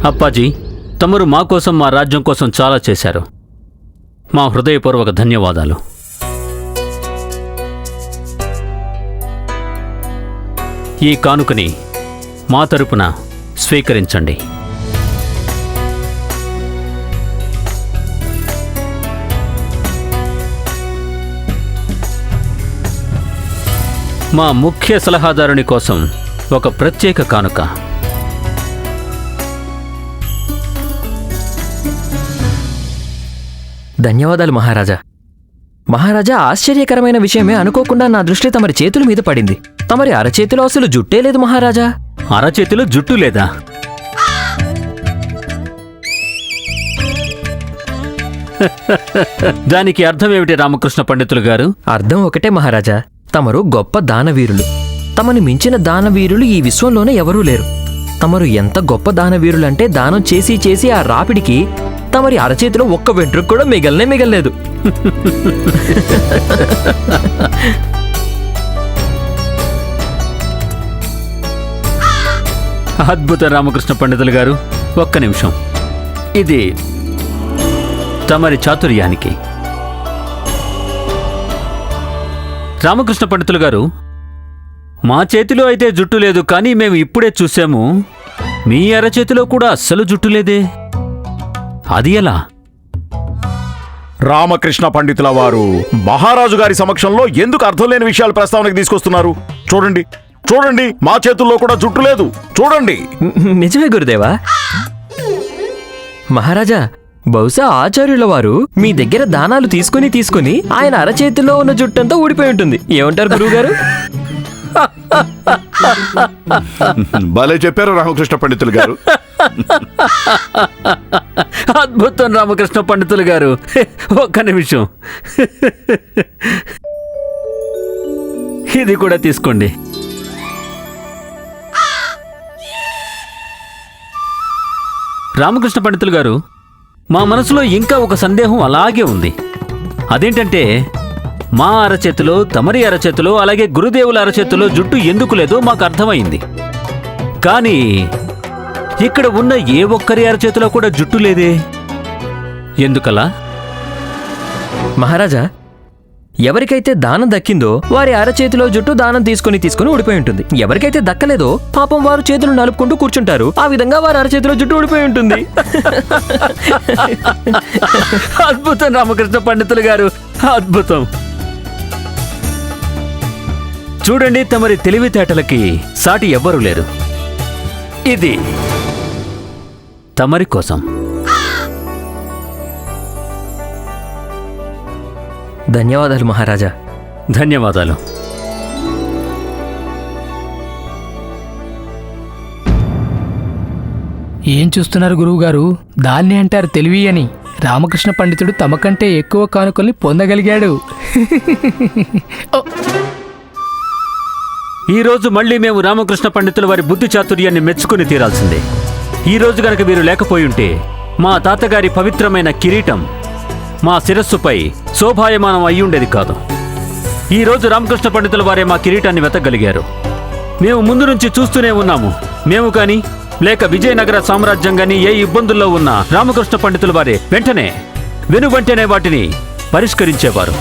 అప్పాజీ, తమరు మా కోసం, మా రాజ్యం కోసం చాలా చేశారు. మా హృదయపూర్వక ధన్యవాదాలు. ఈ కానుకని మా తరపున స్వీకరించండి. మా ముఖ్య సలహాదారుని కోసం ఒక ప్రత్యేక కానుక. ధన్యవాదాలు మహారాజా. మహారాజా, ఆశ్చర్యకరమైన విషయమే, అనుకోకుండా నా దృష్టి తమరి చేతుల మీద పడింది. తమరి అరచేతిలో అసలు జుట్టే లేదు మహారాజా. అరచేతిలో జుట్టు లేదా? దానికి అర్థం ఏమిటి రామకృష్ణ పండితులు గారు? అర్థం ఒకటే మహారాజా, తమరు గొప్ప దానవీరులు. తమని మించిన దానవీరులు ఈ విశ్వంలోనే ఎవరూ లేరు. తమరు ఎంత గొప్ప దానవీరులంటే దానం చేసి చేసి ఆ రాపిడికి తమరి అరచేతిలో ఒక్క వెంట్రుకు కూడా మిగల్లేదు. అద్భుత రామకృష్ణ పండితులు గారు, ఒక్క నిమిషం. ఇది తమరి చాతుర్యానికి. రామకృష్ణ పండితులు గారు, మా చేతిలో అయితే జుట్టు లేదు, కానీ మేము ఇప్పుడే చూసాము మీ అరచేతిలో కూడా అస్సలు జుట్టు లేదే. అది ఎలా? రామకృష్ణ పండితుల వారు మహారాజు గారి సమక్షంలో ఎందుకు అర్థం లేని విషయాలు ప్రస్తావనకు తీసుకొస్తున్నారు? చూడండి చూడండి, మా చేతుల్లో కూడా జుట్టు లేదు. చూడండి. నిజమే గురుదేవా. మహారాజా, బహుశా ఆచార్యుల వారు మీ దగ్గర దానాలు తీసుకుని ఆయన అరచేతిలో ఉన్న జుట్టంతా ఊడిపోయి ఉంటుంది. ఏమంటారు గురువుగారు? భలే చెప్పారు రామకృష్ణ పండితులు గారు. అద్భుతం రామకృష్ణ పండితులు గారు. ఒక్క నిమిషం, ఇది కూడా తీసుకోండి. రామకృష్ణ పండితులు గారు, మా మనసులో ఇంకా ఒక సందేహం అలాగే ఉంది. అదేంటంటే, మా అరచేతిలో, తమరి అరచేతిలో, అలాగే గురుదేవుల అరచేతిలో జుట్టు ఎందుకు లేదో మాకు అర్థమైంది. కానీ ఇక్కడ ఉన్న ఏ ఒక్కరి అరచేతిలో కూడా జుట్టు లేదే. ఎందుకలా? మహారాజా, ఎవరికైతే దానం దక్కిందో వారి అరచేతిలో జుట్టు దానం తీసుకుని ఊడిపోయి ఉంటుంది. ఎవరికైతే దక్కలేదో పాపం వారు చేతులు నలుపుకుంటూ కూర్చుంటారు. ఆ విధంగా వారి అరచేతిలో జుట్టు ఊడిపోయి ఉంటుంది. అద్భుతం రామకృష్ణ పండితులు గారు, అద్భుతం. చూడండి, తమరి తెలివితేటలకి సాటి ఎవ్వరూ లేరు. ఇది తమరి కోసం. ధన్యవాదాలు మహారాజా. ధన్యవాదాలు. ఏం చూస్తున్నారు గురువుగారు? దాన్ని అంటారు తెలివి అని. రామకృష్ణ పండితుడు తమకంటే ఎక్కువ కానుకల్ని పొందగలిగాడు. ఈరోజు మళ్ళీ మేము రామకృష్ణ పండితుల వారి బుద్ధి చాతుర్యాన్ని మెచ్చుకుని తీరాల్సిందే. ఈరోజు గనక వీరు లేకపోయుంటే మా తాతగారి పవిత్రమైన కిరీటం మా శిరస్సుపై శోభాయమానం అయ్యుండేది కాదు. ఈరోజు రామకృష్ణ పండితుల వారే మా కిరీటాన్ని వెతకగలిగారు. మేము ముందు నుంచి చూస్తూనే ఉన్నాము. మేము కానీ, లేక విజయనగర సామ్రాజ్యం కానీ ఏ ఇబ్బందుల్లో ఉన్నా రామకృష్ణ పండితుల వారే వెనువెంటనే వాటిని పరిష్కరించేవారు.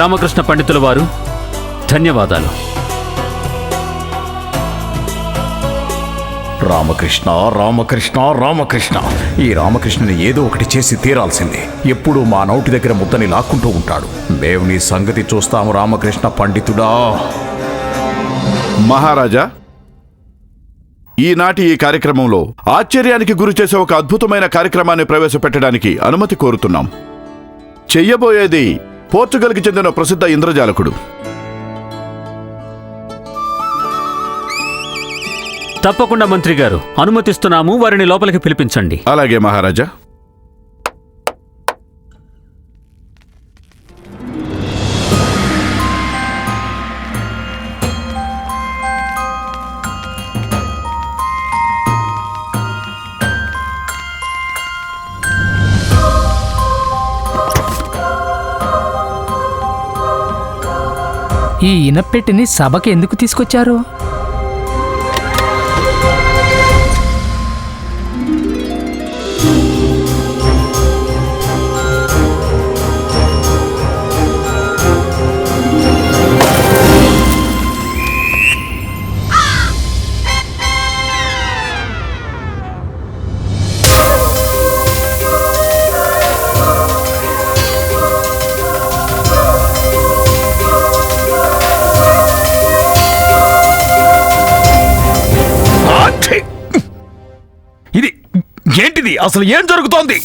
రామకృష్ణ పండితుల వారు, ధన్యవాదాలు. రామకృష్ణ రామకృష్ణ రామకృష్ణ, ఈ రామకృష్ణని ఏదో ఒకటి చేసి తీరాల్సిందే. ఎప్పుడూ మా నోటి దగ్గర ముద్దని లాక్కుంటూ ఉంటాడు. మేము నీ సంగతి చూస్తాము రామకృష్ణ పండితుడా. మహారాజా, ఈనాటి ఈ కార్యక్రమంలో ఆశ్చర్యానికి గురి చేసే ఒక అద్భుతమైన కార్యక్రమాన్ని ప్రవేశపెట్టడానికి అనుమతి కోరుతున్నాం. చెయ్యబోయేది పోర్చుగల్కి చెందిన ప్రసిద్ధ ఇంద్రజాలకుడు. తప్పకుండా మంత్రి గారు, అనుమతిస్తున్నాము. వారిని లోపలికి పిలిపించండి. అలాగే మహారాజా. ఈ ఇనప్పెట్టిని సభకి ఎందుకు తీసుకొచ్చారు? ఏమిటిది? అసలు ఏం జరుగుతోంది?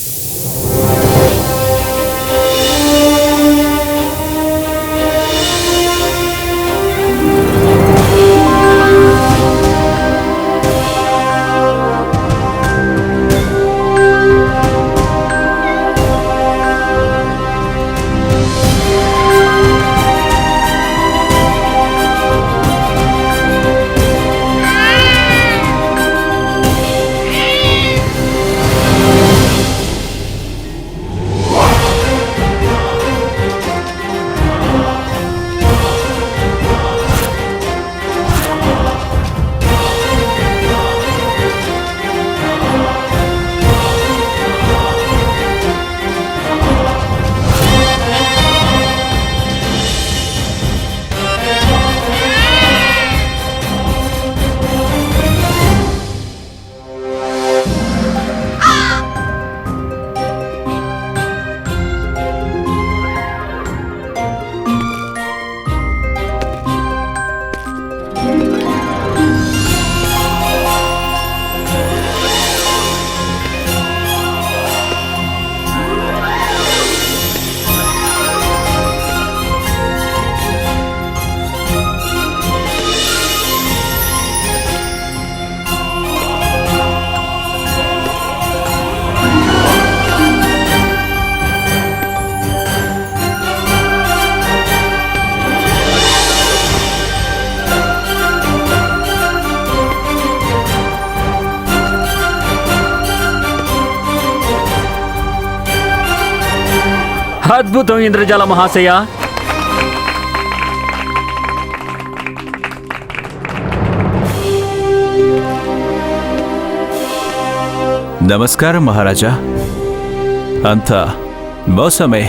అద్భుతం ఇంద్రజాల మహాశయ. నమస్కారం మహారాజా. అంతా మోసమే.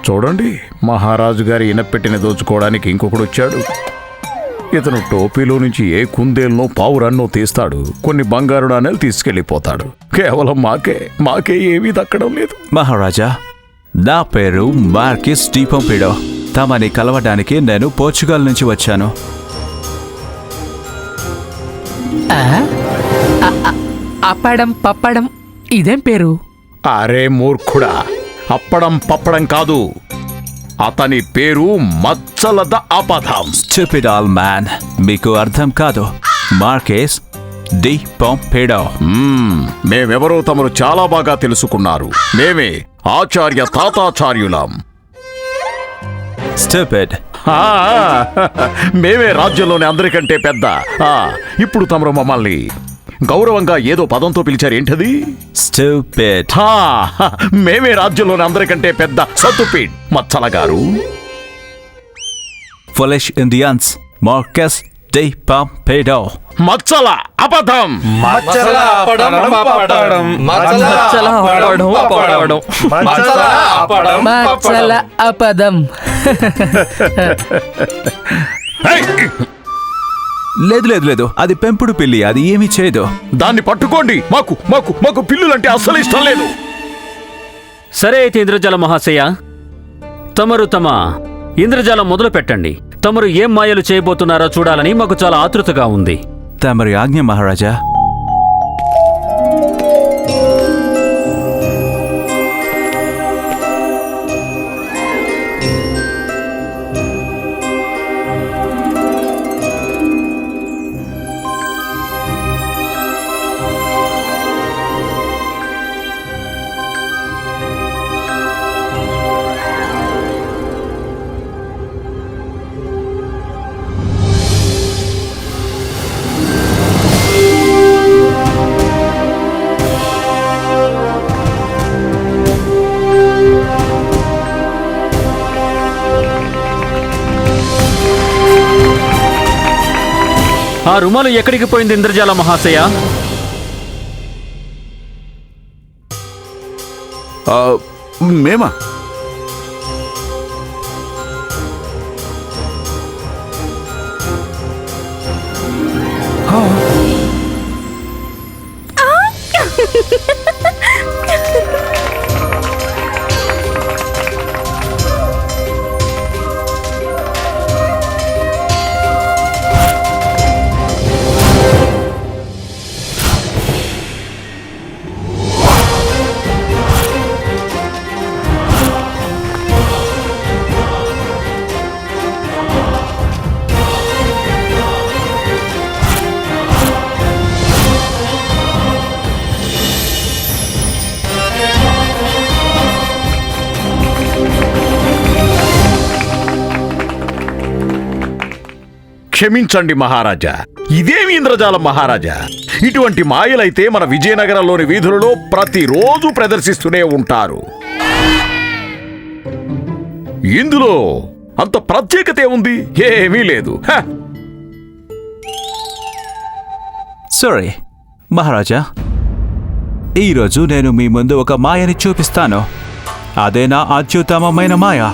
చూడండి, మహారాజు గారి ఇనపెట్టిన దోచుకోవడానికి ఇంకొకడు వచ్చాడు. ఇతను టోపీలో నుంచి ఏ కుందేలనో పావురన్నో తీస్తాడు, కొన్ని బంగారు నాణేలు తీసుకెళ్లిపోతాడు. కేవలం మాకే ఏమీ దక్కడం లేదు. మహారాజా, నా పేరు మార్కిస్ డి పొంపిడో. తమని కలవడానికి నేను పోర్చుగల్ నుంచి వచ్చాను. అప్పడం పప్పడం ఇదేం పేరు? అరే మూర్ఖుడా, అప్పడం పప్పడం కాదు, అతని పేరు మచ్చల ద అపథం. స్టూపిడ్ ఆల్ మ్యాన్, మీకు అర్థం కాదు. Marquise de పొంపిడో. మేమెవరో తమరు చాలా బాగా తెలుసుకున్నారు. మేమే ఆచార్య తాతాచార్యులం. స్టూపిడ్. మేమే రాజ్యంలోని అందరికంటే పెద్ద. ఇప్పుడు తమరు మమ్మల్ని గౌరవంగా ఏదో పదంతో పిలిచారేంటది? స్టూపిడ్. మేమే రాజ్యంలోని అందరికంటే పెద్ద సత్తుపీడ్ మచ్చల గారు. Foolish Indians. Marquis de Pompidou. మచ్చల అబద్ధం. మచ్చల అపదం. లేదు లేదు లేదు, అది పెంపుడు పిల్లి, అది ఏమీ చేయదు. దాన్ని పట్టుకోండి. మాకు పిల్లులంటే అస్సలు ఇష్టం లేదు. సరే అయితే ఇంద్రజాల మహాశయ, తమరు తమ ఇంద్రజాలం మొదలు పెట్టండి. తమరు ఏం మాయలు చేయబోతున్నారో చూడాలని మాకు చాలా ఆతృతగా ఉంది. తమరి ఆజ్ఞ మహారాజా. ఆ రుమాలు ఎక్కడికి పోయింది ఇంద్రజాల మహాశయ? మేమా? క్షమించండి మహారాజా, ఇదేమి ఇంద్రజాలం మహారాజా. ఇటువంటి మాయలైతే మన విజయనగరంలోని వీధులలో ప్రతిరోజు ప్రదర్శిస్తూనే ఉంటారు. ఇందులో అంత ప్రత్యేకత ఉంది? ఏమీ లేదు. సారీ మహారాజా, ఈరోజు నేను మీ ముందు ఒక మాయని చూపిస్తాను. అదే నా అత్యుత్తమమైన మాయ.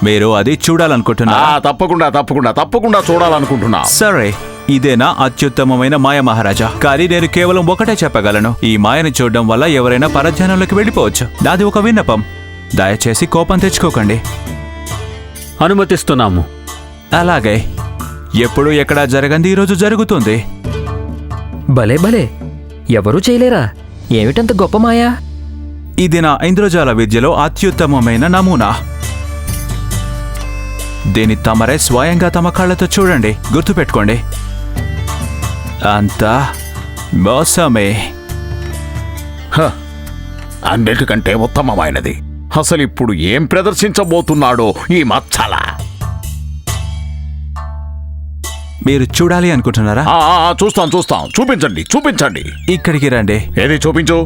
మీరు అది చూడాలనుకుంటున్నా? తప్పకుండా తప్పకుండా తప్పకుండా చూడాలనుకుంటున్నా. సరే, ఇదేనా అత్యుత్తమమైన మాయ మహారాజా. కానీ నేను కేవలం ఒకటే చెప్పగలను. ఈ మాయని చూడడం వల్ల ఎవరైనా పరధ్యానంలోకి వెళ్ళిపోవచ్చు. నాది ఒక విన్నపం, దయచేసి కోపం తెచ్చుకోకండి. అనుమతిస్తున్నాము. అలాగే, ఎప్పుడు ఎక్కడా జరగంది ఈరోజు జరుగుతుంది. భలే భలే, ఎవరూ చేయలేరా? ఏమిటంత గొప్ప మాయా? ఇది నా ఇంద్రజాల విద్యలో అత్యుత్తమమైన నమూనా. దీన్ని తమరే స్వయంగా తమ కళ్ళతో చూడండి. గుర్తుపెట్టుకోండి, అంతా మోసమే. అన్నిటికంటే ఉత్తమమైనది. అసలు ఇప్పుడు ఏం ప్రదర్శించబోతున్నాడో ఈ మచ్చల. మీరు చూడాలి అనుకుంటున్నారా? చూస్తాం చూస్తాం. చూపించండి చూపించండి. ఇక్కడికి రండి. ఏది? చూపించు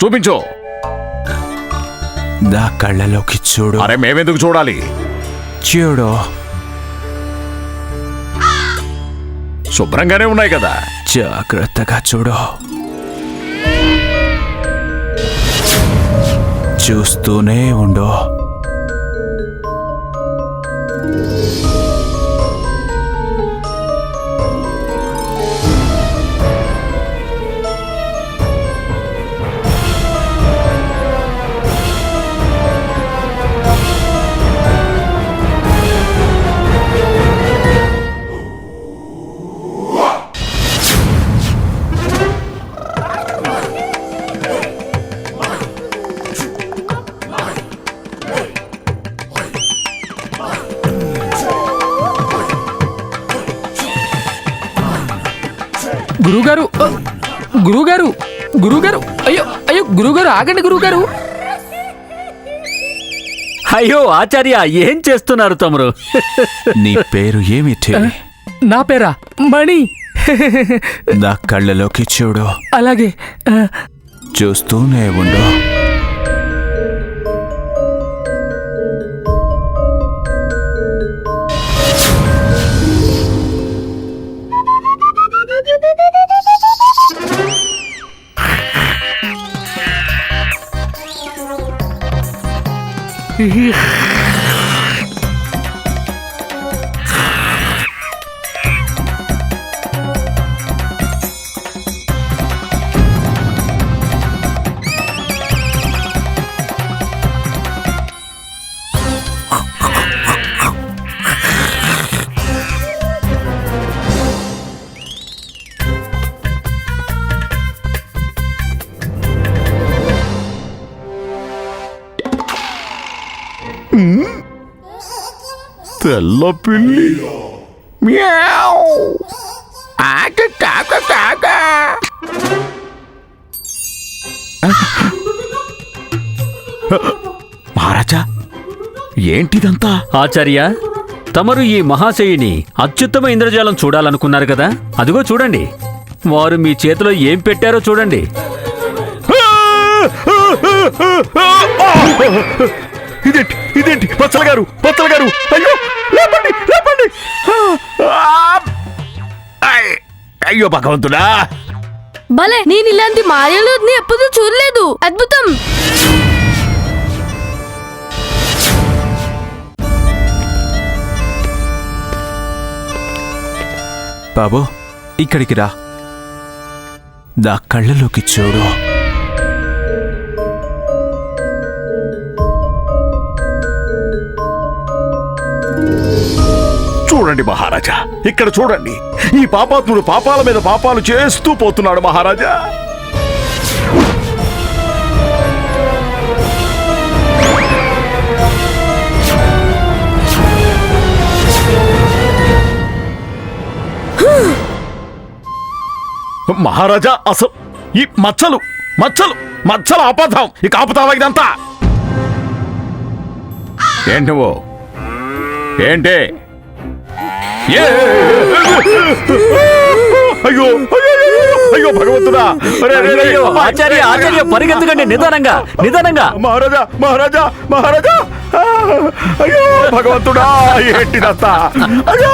చూపించు. నా కళ్ళలోకి చూడు. అరే, మేమెందుకు చూడాలి? చూడు, శుభ్రంగానే ఉన్నాయి కదా. జాగ్రత్తగా చూడు. చూస్తూనే ఉండు. గురువుగారు, గురువుగారు, గురువుగారు, అయ్యో అయ్యో, గురువుగారు ఆగండి గురువుగారు. అయ్యో ఆచార్య, ఏం చేస్తున్నారు తమరు? నీ పేరు ఏమిటి? నా పేరా మణి. నా కళ్ళలోకి చూడు. అలాగే. చూస్తూనే ఉండు. తెల్ల పిల్లి. మహారాజా, ఏంటిదంతా? ఆచార్య, తమరు ఈ మహాశయుని అత్యుత్తమ ఇంద్రజాలం చూడాలనుకున్నారు కదా, అదిగో చూడండి. వారు మీ చేతిలో ఏం పెట్టారో చూడండి. ఇదేంటి ఇదేంటి? పచ్చల గారు, పచ్చల గారు, అయ్యో లేపండి లేపండి. అయ్యో భగవంతుడా! భలే, నేను ఇలాంటి మాయలు ఎప్పుడూ చూడలేదు. అద్భుతం. బాబు, ఇక్కడికి రా. నా కళ్ళలోకి చూడు. చూడండి మహారాజా, ఇక్కడ చూడండి. ఈ పాపాత్ముడు పాపాల మీద పాపాలు చేస్తూ పోతున్నాడు మహారాజా. మహారాజా, అసలు ఈ మచ్చలు మచ్చలు మచ్చలు ఆపదాం. ఇక ఆపుతావా ఇదంతా? ఏంటి నువ్వు? ఏంటి ఏ! అయ్యో అయ్యో భగవంతుడా! అరే, అరే, అరే, అయ్యో, ఆచార్య ఆచార్య పరిగెత్తకండి, నిదానంగా నిదానంగా. మహారాజా మహారాజా మహారాజా! ఆ! అయ్యో భగవంతుడా! ఏంటిదంతా? అయ్యో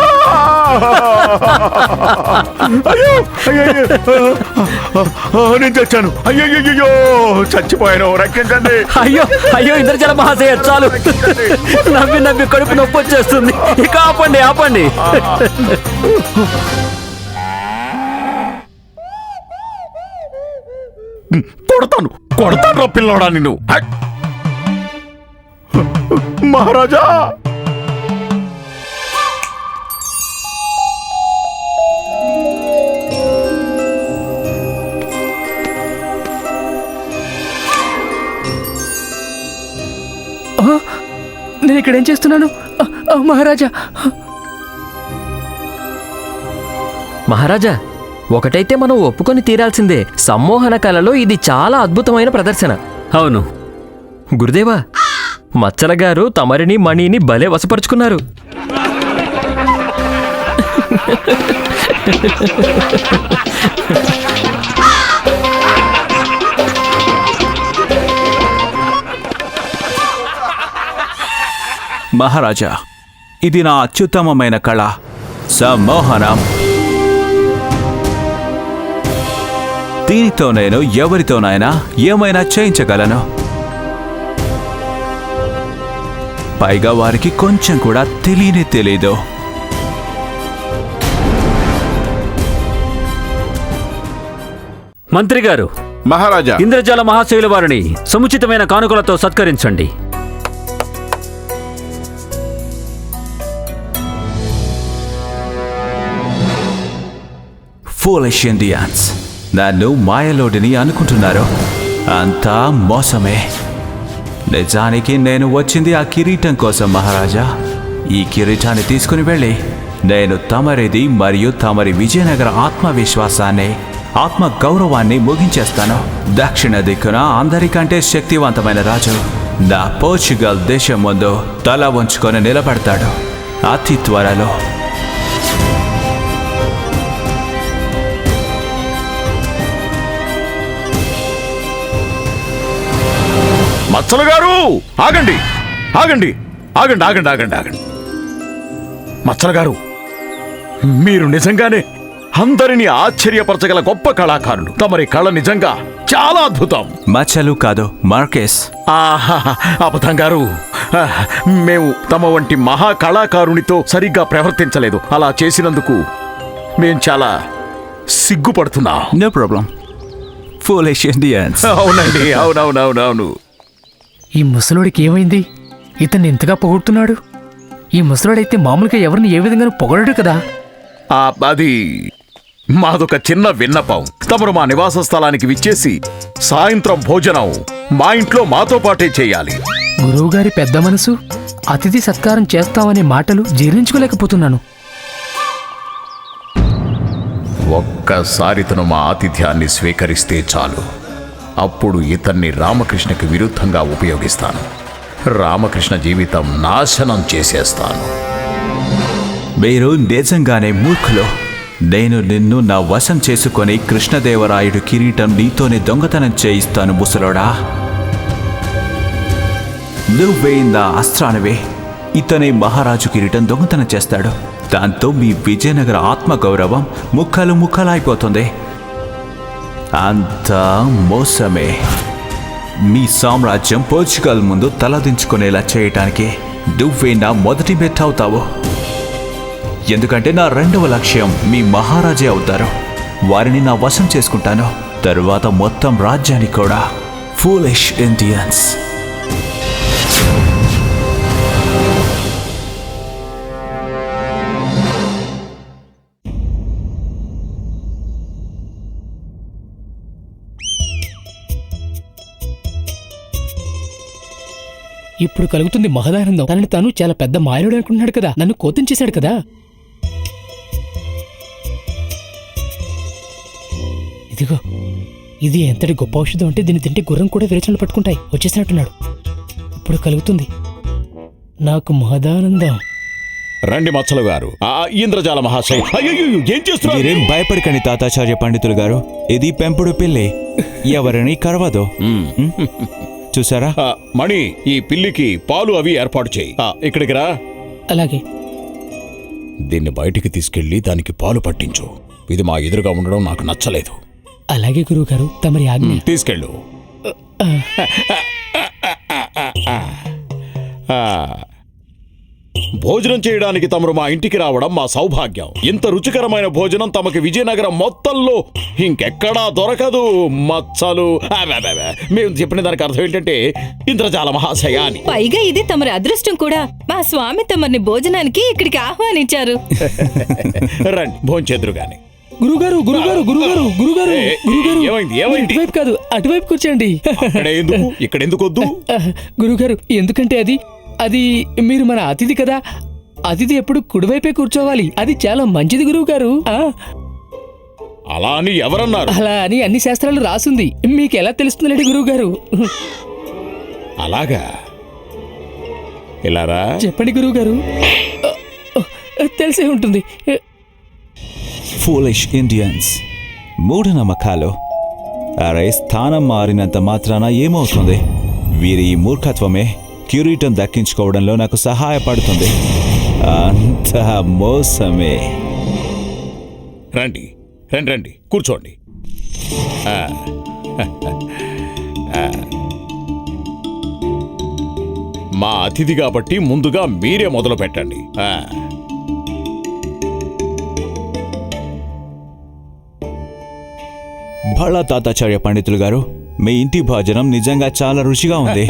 అయ్యో అయ్యో నేను చచ్చాను. అయ్యో అయ్యో చచ్చిపోయాను, రక్షించండి. అయ్యో అయ్యో ఇంద్రజల మహాశయ, చాలు. నవ్వి నవ్వి కడుపు నొప్పి వచ్చేస్తుంది. ఇక ఆపండి ఆపండి. కొడతాను కొడతాను రా పిల్లోడా నిన్ను. హట్! మహారాజా! నేను ఇక్కడ ఏం చేస్తున్నాను? మహారాజా! మహారాజా, ఒకటైతే మనం ఒప్పుకొని తీరాల్సిందే, సమ్మోహన కళలో ఇది చాలా అద్భుతమైన ప్రదర్శన. అవును, గురుదేవా, మచ్చల గారు తమరిని మణిని భలే వశపరుచుకున్నారు. మహారాజా, ఇది నా అత్యుత్తమమైన కళ, సమ్మోహనం. దీనితో నేను ఎవరితోనైనా ఏమైనా చేయించగలను. పైగా వారికి కొంచెం కూడా తెలీదు. మంత్రి గారు, మహారాజా, ఇంద్రజాల మహాశయుల వారిని సముచితమైన కానుకలతో సత్కరించండి. ఫూలిష్ ఇండియన్స్ నన్ను మాయలోడిని అనుకుంటున్నారు. అంతా మోసమే. నిజానికి నేను వచ్చింది ఆ కిరీటం కోసం మహారాజా. ఈ కిరీటాన్ని తీసుకుని వెళ్ళి నేను తమరిది మరియు తమరి విజయనగర ఆత్మవిశ్వాసాన్ని, ఆత్మ గౌరవాన్ని ముగించేస్తాను. దక్షిణ దిక్కున అందరికంటే శక్తివంతమైన రాజు నా పోర్చుగల్ దేశం ముందు తల వంచుకొని నిలబడతాడు అతి త్వరలో. మచ్చల గారు ఆగండి ఆగండి ఆగండి ఆగండి ఆగండి ఆగండి. మచ్చల గారు, మీరు నిజంగానే అందరినీ ఆశ్చర్యపరచగల గొప్ప కళాకారులు. తమరి కళ నిజంగా చాలా అద్భుతం. మచ్చలు కాదు, మార్కెస్. ఆహా, అబద్ధం గారు, మేము తమ వంటి మహా కళాకారునితో సరిగ్గా ప్రవర్తించలేదు. అలా చేసినందుకు మేం చాలా సిగ్గుపడుతున్నాం. No problem. Foolish Indians. అవునండి, అవునవునవునవును. ఈ ముసలోడికి ఏమైంది? ఇతన్ని ఇంతగా పొగుడుతున్నాడు. ఈ ముసలోడైతే మామూలుగా ఎవరిని ఏ విధంగా పొగడడు కదా. అది మాదొక చిన్న విన్నపం. తమరు మా నివాస స్థలానికి విచ్చేసి సాయంత్రం భోజనం మా ఇంట్లో మాతో పాటే చేయాలి. గురువుగారి పెద్ద మనసు, అతిథి సత్కారం చేస్తామనే మాటలు జీర్ణించుకోలేకపోతున్నాను. ఒక్కసారి తను మా ఆతిథ్యాన్ని స్వీకరిస్తే చాలు. అప్పుడు ఇతన్ని రామకృష్ణకి విరుద్ధంగా ఉపయోగిస్తాను. రామకృష్ణ జీవితం నాశనం చేసేస్తాను. మీరు నిజంగానే మూర్ఖులు. నేను నిన్ను నా వశం చేసుకొని కృష్ణదేవరాయుడు కిరీటం నీతోనే దొంగతనం చేయిస్తాను ముసలోడా. నువ్వే నా అస్త్రానివే. ఇతనే మహారాజు కిరీటం దొంగతనం చేస్తాడు. దాంతో మీ విజయనగర ఆత్మగౌరవం ముక్కలైపోతుంది. అంతా మోసమే. మీ సామ్రాజ్యం పోర్చుగల్ ముందు తలదించుకునేలా చేయటానికి నువ్వే నా మొదటి మెట్టవుతావు. ఎందుకంటే నా రెండవ లక్ష్యం మీ మహారాజే అవుతారు. వారిని నా వశం చేసుకుంటాను. తరువాత మొత్తం రాజ్యాన్ని కూడా. Foolish Indians. ఇప్పుడు కలుగుతుంది మహదానందం. తనని తాను చాలా పెద్ద మాయలుడు అనుకుంటున్నాడు కదా. నన్ను కోతం చేశాడు కదా. ఇదిగో, ఇది ఎంతటి గొప్ప ఔషధం అంటే దీన్ని తింటే గుర్రం కూడా విరచనలు పట్టుకుంటాయి. వచ్చేసినట్టున్నాడు. ఇప్పుడు కలుగుతుంది నాకు మహదానందం. రండి మచ్చలు గారు. ఇంద్రజాల మహాశయ, అయ్యో ఏం చేస్తున్నారు? మీరేం భయపడకండి తాతాచార్య పండితులు గారు, ఇది పెంపుడు పిల్లి, ఎవరిని కరవదు. చూసారా? మణి, ఈ పిల్లికి పాలు అవి ఏర్పాటు చేయి. ఇక్కడికి రా. అలాగే. దీన్ని బయటికి తీసుకెళ్లి దానికి పాలు పట్టించు. ఇది మా ఎదురుగా ఉండడం నాకు నచ్చలేదు. అలాగే గురువుగారు, తమరి ఆజ్ఞ. తీసుకెళ్ళు. భోజనం చేయడానికి తమరు మా ఇంటికి రావడం మా సౌభాగ్యం. ఇంత రుచికరమైన భోజనం తమకి విజయనగరం మొత్తంలో ఇంకెక్కడా దొరకదు. మచ్చలు, మేము చెప్పిన దానికి అర్థం ఏంటంటే ఇంద్రజాల మహాశయ అని. పైగా ఇది తమరి అదృష్టం కూడా. మా స్వామి తమరిని భోజనానికి ఇక్కడికి ఆహ్వానించారు. రండి, భోంచేద్దురు గాని. గురుగారు గురుగారు గురుగారు గురుగారు గురుగారు, ఏమైంది? ఏమైంది? ఇటువైపు కాదు, అటువైపు కూర్చోండి. ఎందుకు ఇక్కడ ఎందుకు వద్దు? గురుగారు, ఎందుకంటే అది మీరు మన అతిథి కదా. అతిథి ఎప్పుడు కుడివైపే కూర్చోవాలి. అది చాలా మంచిది గురువుగారు. అలా అని ఎవరన్నారు? అలా అని అన్ని శాస్త్రాలు రాసుంది. మీకు ఎలా తెలుస్తుందండి గురువుగారు? అలాగా? ఇలారా. చెప్పండి గురువుగారు. తెలిసే ఉంటుంది. ఫూలిష్ ఇండియన్స్, మూఢనమ్మకాలు. అరే, స్థానం మారినంత మాత్రాన ఏమవుతుంది? వీరి ఈ మూర్ఖత్వమే కిరీటం దక్కించుకోవడంలో నాకు సహాయపడుతుంది. అంత మోసమే. రండి రండి రండి, కూర్చోండి. మా అతిథి కాబట్టి ముందుగా మీరే మొదలు పెట్టండి. భళ తాతాచార్య పండితులు గారు, మీ ఇంటి భోజనం నిజంగా చాలా రుచిగా ఉంది.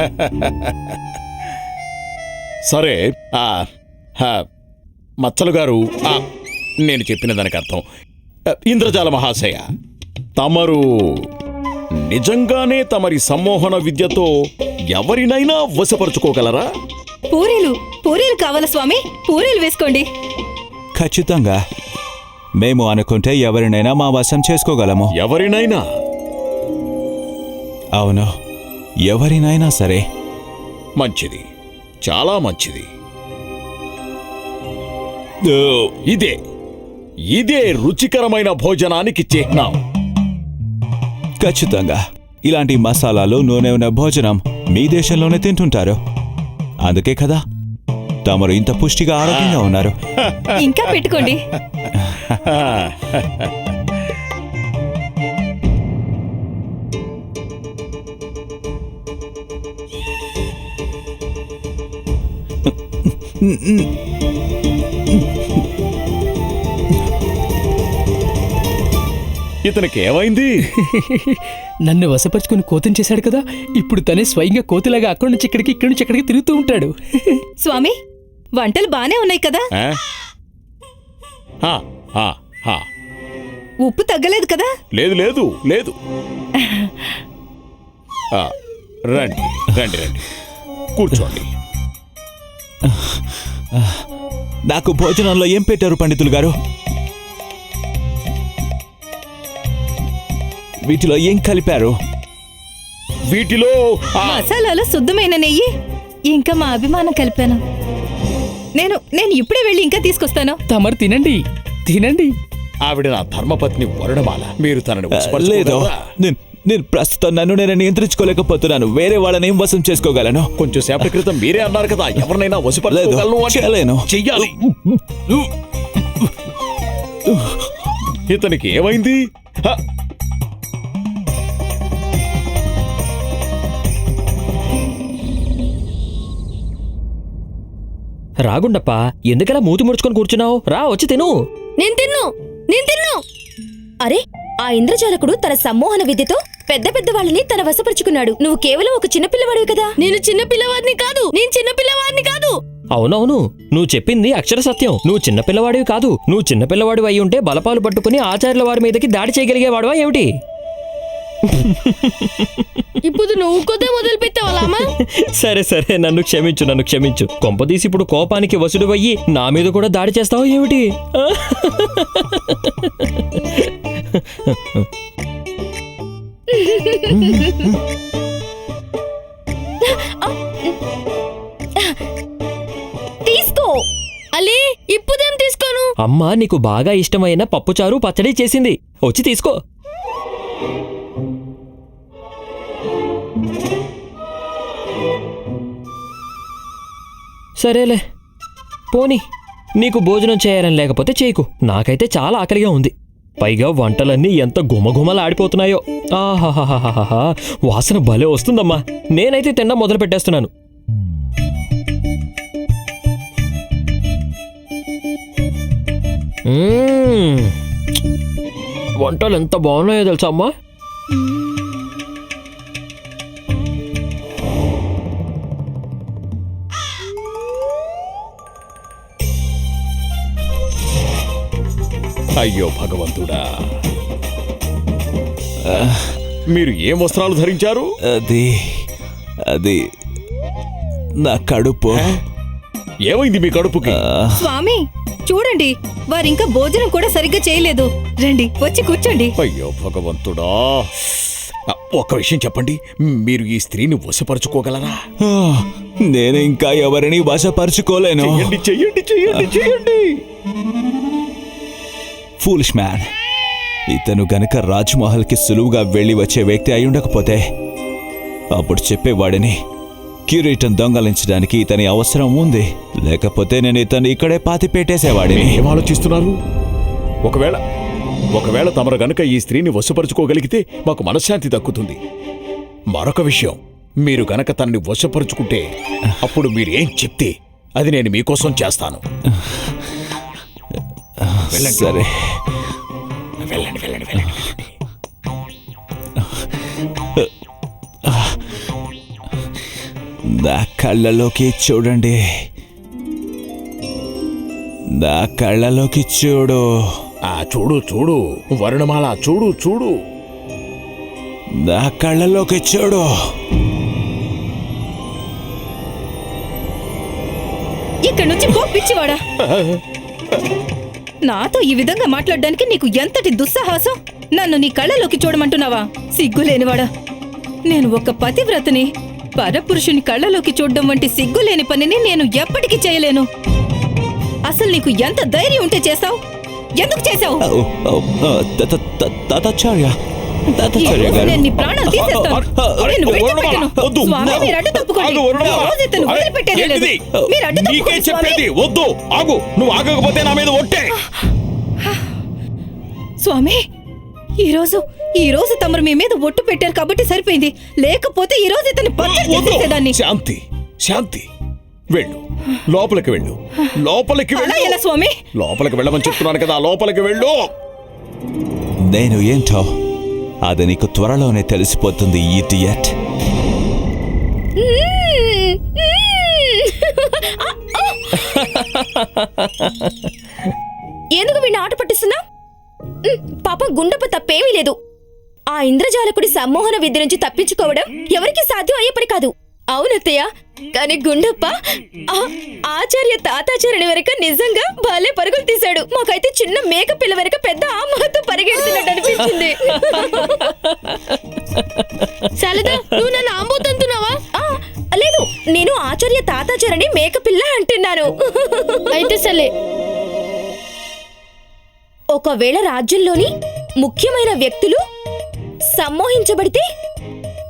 సరే, మచ్చలు గారు, నేను చెప్పిన దానికి అర్థం, ఇంద్రజాల మహాశయ, తమరు నిజంగానే తమరి సమ్మోహన విద్యతో ఎవరినైనా వశపరుచుకోగలరా? పూరీలు కావాలా స్వామి? పూరీలు వేసుకోండి. ఖచ్చితంగా. మేము అనుకుంటే ఎవరినైనా మా వశం చేసుకోగలము. ఎవరినైనా? అవును, ఎవరినైనా సరే. మంచిది, చాలా మంచిది. ఇదే రుచికరమైన భోజనానికి చిహ్నం. ఖచ్చితంగా. ఇలాంటి మసాలాలు, నూనె ఉన్న భోజనం మీ దేశంలోనే తింటుంటారు. అందుకే కదా తమరు ఇంత పుష్టిగా ఆరోగ్యంగా ఉన్నారు. ఇంకా పెట్టుకోండి. ఇతనికి ఏమైంది? నన్ను వశపరుచుకుని కోతం చేశాడు కదా. ఇప్పుడు తనే స్వయంగా కోతిలాగా అక్కడి నుంచి ఇక్కడికి, ఇక్కడి నుంచి అక్కడికి తిరుగుతూ ఉంటాడు. స్వామి, వంటలు బానే ఉన్నాయి కదా? ఉప్పు తగ్గలేదు కదా? లేదు లేదు లేదు. రండి రండి రండి, కూర్చోండి. నాకు భోజనంలో ఏం పెట్టారు పండితులు గారు? వీటిలో ఏం కలిపారు? వీటిలో మసాలాలో శుద్ధమైన నెయ్యి, ఇంకా మా అభిమానం కలిపాను. నేను ఇప్పుడే వెళ్ళి ఇంకా తీసుకొస్తాను. తమరు తినండి తినండి. ఆవిడ నా ధర్మపత్ని వరుణమాల. మీరు తనని లేదు, వశపరుచుకోగలరా? నేను ప్రస్తుతం నన్ను నేను నియంత్రించుకోలేకపోతున్నాను. వేరే వాళ్ళని ఏం వశం చేసుకోగలను? కొంచెం సేపటి క్రితం మీరే అన్నారు కదా, ఎవరినైనా వశపరుచుకోగలను అని. చేయలేను. చెయ్యాలి. ఇతనికి ఏమైంది? రాగుండప్ప, ఎందుకలా మూతి ముడుచుకొని కూర్చున్నావు? రా, వచ్చి తిను. నేను తిన్ను. అరే, ఆ ఇంద్రజాలకుడు తన సమ్మోహన విద్యతో పెద్ద పెద్ద వాళ్ళని తన వశపరుచుకున్నాడు. నువ్వు కేవలం ఒక చిన్నపిల్లవాడివి కదా. నేను చిన్న పిల్లవాడిని కాదు. అవునవును, నువ్వు చెప్పింది అక్షర సత్యం. నువ్వు చిన్నపిల్లవాడివి కాదు. నువ్వు చిన్నపిల్లవాడివి అయి ఉంటే బలపాలు పట్టుకుని ఆచార్యుల వారి మీదకి దాడి చేయగలిగేవాడువా ఏమిటి? ఇప్పుడు నువ్వు కొద్దే మొదలు పెట్టావాలామా? సరే సరే, నన్ను క్షమించు. కొంపదీసి ఇప్పుడు కోపానికి వసుడువయ్యి నా మీద కూడా దాడి చేస్తావు ఏమిటి? తీసుకో. బలి ఇప్పుదేం తీసుకోను. అమ్మ నీకు బాగా ఇష్టమైన పప్పుచారు పచ్చడి చేసింది, వచ్చి తీసుకో. సరేలే పోనీ, నీకు భోజనం చేయాలని లేకపోతే చేయకు. నాకైతే చాలా ఆకలిగా ఉంది. పైగా వంటలన్నీ ఎంత గుమగుమలాడిపోతున్నాయో. ఆహాహాహాహా, వాసన భలే వస్తుందమ్మా. నేనైతే తినడం మొదలు పెట్టేస్తున్నాను. వంటలు ఎంత బాగున్నాయో తెలుసా అమ్మా. అయ్యో భగవంతుడా, మీరు ఏం వస్త్రాలు ధరించారు? అది నా కడుపు. ఏమైంది మీ కడుపుకి? స్వామి చూడండి, వారింకా భోజనం కూడా సరిగ్గా చేయలేదు. రండి వచ్చి కూర్చోండి. అయ్యో భగవంతుడా, ఒక విషయం చెప్పండి, మీరు ఈ స్త్రీని వశపరుచుకోగలరా? నేను ఇంకా ఎవరిని వశపరుచుకోలేను. చెయ్యండి చెయ్యండి చెయ్యండి చెయ్యండి. ఫూలిష్ మ్యాన్, ఇతను గనక రాజ్మహల్కి సులువుగా వెళ్ళి వచ్చే వ్యక్తి అయి ఉండకపోతే అప్పుడు చెప్పేవాడిని కిరీటం దొంగలించడానికి ఇతని అవసరం ఉంది. లేకపోతే నేను ఇతను ఇక్కడే పాతి పెట్టేసేవాడిని. ఏం ఆలోచిస్తున్నారు? ఒకవేళ తమరు గనుక ఈ స్త్రీని వశపరుచుకోగలిగితే మాకు మనశ్శాంతి దక్కుతుంది. మరొక విషయం, మీరు గనక తనని వశపరుచుకుంటే అప్పుడు మీరేం చెప్తే అది నేను మీకోసం చేస్తాను. సరే, వెళ్ళండి వెళ్ళండి వెళ్ళండి. నా కళ్ళలోకి చూడండి, నా కళ్ళలోకి చూడు. చూడు చూడు వరుణమాల, చూడు చూడు. నా కళ్ళలోకి చూడు. ఇక్కడి నుంచి పో పిచ్చివాడా. నాతో ఈ విధంగా మాట్లాడడానికి నీకు ఎంతటి దుస్సాహసం! నన్ను నీ కళ్ళలోకి చూడమంటున్నావా? సిగ్గులేనివాడా. నేను ఒక పతివ్రతని. పరపురుషుని కళ్ళలోకి చూడడం వంటి సిగ్గులేని పనిని నేను ఎప్పటికీ చేయలేను. అసలు నీకు ఎంత ధైర్యం ఉంటే చేస్తావు? ఎందుకు చేశావు? తాతాచార్య నేను నీ ప్రాణాలు తీసేస్తాను. నేను విడిచిపెట్టను. స్వామి, మీరు అడ్డు తప్పుకోండి. ఈ రోజు ఇతను వదిలిపెట్టేదే లేదు. మీరు అడ్డు తప్పుకోండి స్వామి. వద్దు, ఆగు. నువ్వు ఆగకపోతే నా మీద ఒట్టే. స్వామి, ఈ రోజు తమరు మీ మీద ఒట్టు పెట్టారు కాబట్టి సరిపోయింది. లేకపోతే ఈ రోజు ఇతను పచ్చడి చేసేసేదాన్ని. శాంతి శాంతి, వెళ్ళు, లోపలికి వెళ్ళు. లోపలికి అలా ఎలా స్వామి? లోపలికి వెళ్ళమని చెప్తున్నాను కదా, లోపలికి వెళ్ళు. నేను ఏంటో అది నీకు త్వరలోనే తెలిసిపోతుంది, ఇడియట్. ఎందుకు వీడిని ఆట పట్టిస్తున్నా? పాపం గుండప్ప తప్పేమీ లేదు. ఆ ఇంద్రజాలకుడి సమ్మోహన విద్య నుంచి తప్పించుకోవడం ఎవరికి సాధ్యం అయ్యే పని కాదు. అవునత్తయ్య, కానీ గుండప్ప ఆచార్య తాతాచార్యుని వరకు నిజంగా భలే పరుగులు తీశాడు. మాకైతే చిన్న మేక పిల్ల వరకు పెద్ద ఆమతో పరిగెడుతున్నట్టు అనిపించింది. శారదా, నువ్వు నన్ను ఆంబోతంటున్నావా? లేదు, నేను ఆచార్య తాతాచార్యుని మేక పిల్ల అంటున్నాను. అయితే సరే. ఒకవేళ రాజ్యంలోని ముఖ్యమైన వ్యక్తులు సమ్మోహించబడితే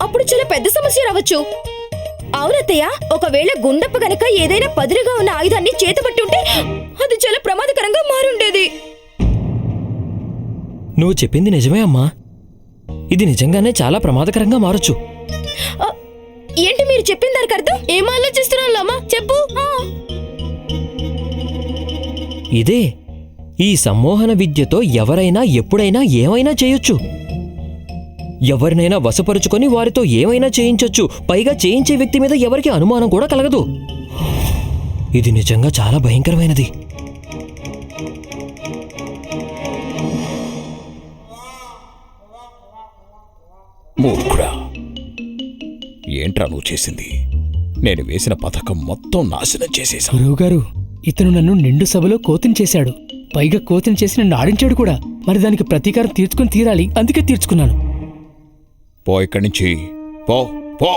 అప్పుడు చాలా పెద్ద సమస్య రావచ్చు. అవునత్తయ్య, ఒకవేళ గుండప్ప గనక ఏదైనా పదునుగా ఉన్న ఆయుధాన్ని చేతబట్టి ఉంటే అది చాలా ప్రమాదకరంగా మారుండేది. నువ్వు చెప్పింది నిజమే అమ్మా. ఇది నిజంగానే చాలా ప్రమాదకరంగా మారొచ్చు. ఏంటి మీరు చెప్పిన దానికి అర్థం? ఏం ఆలోచిస్తున్నావు అమ్మా? చెప్పు. ఇదే, ఈ సమ్మోహన విద్యతో ఎవరైనా ఎప్పుడైనా ఏమైనా చేయొచ్చు. ఎవరినైనా వశపరుచుకొని వారితో ఏమైనా చేయించొచ్చు. పైగా చేయించే వ్యక్తి మీద ఎవరికి అనుమానం కూడా కలగదు. ఇది నిజంగా చాలా భయంకరమైనది. మూర్ఖుడా, ఏంట్రా నువ్వు చేసింది? నేను వేసిన పథకం మొత్తం నాశనం చేసేశా. గురువుగారు, ఇతను నన్ను నిండు సభలో కోతిని చేశాడు. పైగా కోతిని చేసి నన్ను ఆడించాడు కూడా. మరి దానికి ప్రతీకారం తీర్చుకుని తీరాలి, అందుకే తీర్చుకున్నాను. పో ఇక్కడి నుంచి, పో పో.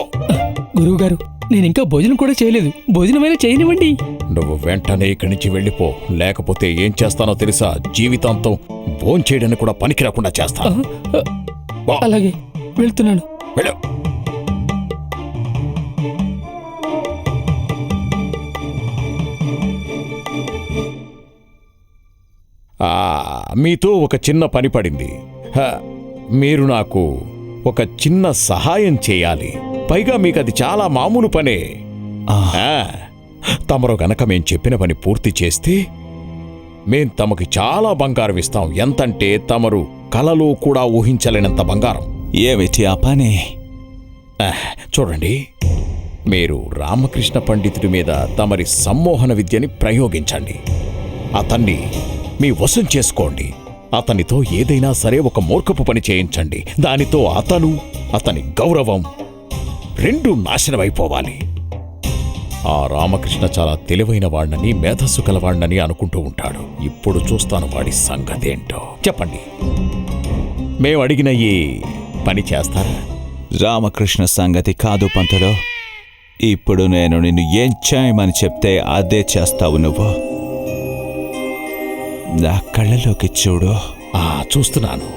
గురువుగారు నేను ఇంకా భోజనం కూడా చేయలేదు. భోజనమైనా చేయనివ్వండి. నువ్వు వెంటనే ఇక్కడి నుంచి వెళ్ళిపో, లేకపోతే ఏం చేస్తానో తెలుసా? జీవితాంతం భోంచేయడానికి కూడా పనికి రాకుండా చేస్తాను. అలాగే వెళ్తున్నాను. వెళ్ళు. మీతో ఒక చిన్న పని పడింది. మీరు నాకు ఒక చిన్న సహాయం చేయాలి. పైగా మీకు అది చాలా మామూలు పనే. తమరు గనక మేం చెప్పిన పని పూర్తి చేస్తే మేం తమకి చాలా బంగారం ఇస్తాం. ఎంతంటే తమరు కలలో కూడా ఊహించలేనంత బంగారం. ఏమిటి ఆ పని? చూడండి, మీరు రామకృష్ణ పండితుడి మీద తమరి సమ్మోహన విద్యని ప్రయోగించండి. అతన్ని మీ వశం చేసుకోండి. అతనితో ఏదైనా సరే ఒక మూర్ఖపు పని చేయించండి. దానితో అతను, అతని గౌరవం రెండూ నాశనమైపోవాలి. ఆ రామకృష్ణ చాలా తెలివైన వాణ్ణని, మేధస్సు కలవాణ్ణని అనుకుంటూ ఉంటాడు. ఇప్పుడు చూస్తాను వాడి సంగతేంటో. చెప్పండి, మేము అడిగిన ఈ పని చేస్తారా? రామకృష్ణ సంగతి కాదు పంతులు. ఇప్పుడు నేను నిన్ను ఏం చేయమని చెప్తే అదే చేస్తావు నువ్వు. నా కళ్ళలోకి చూడు. చూస్తున్నాను.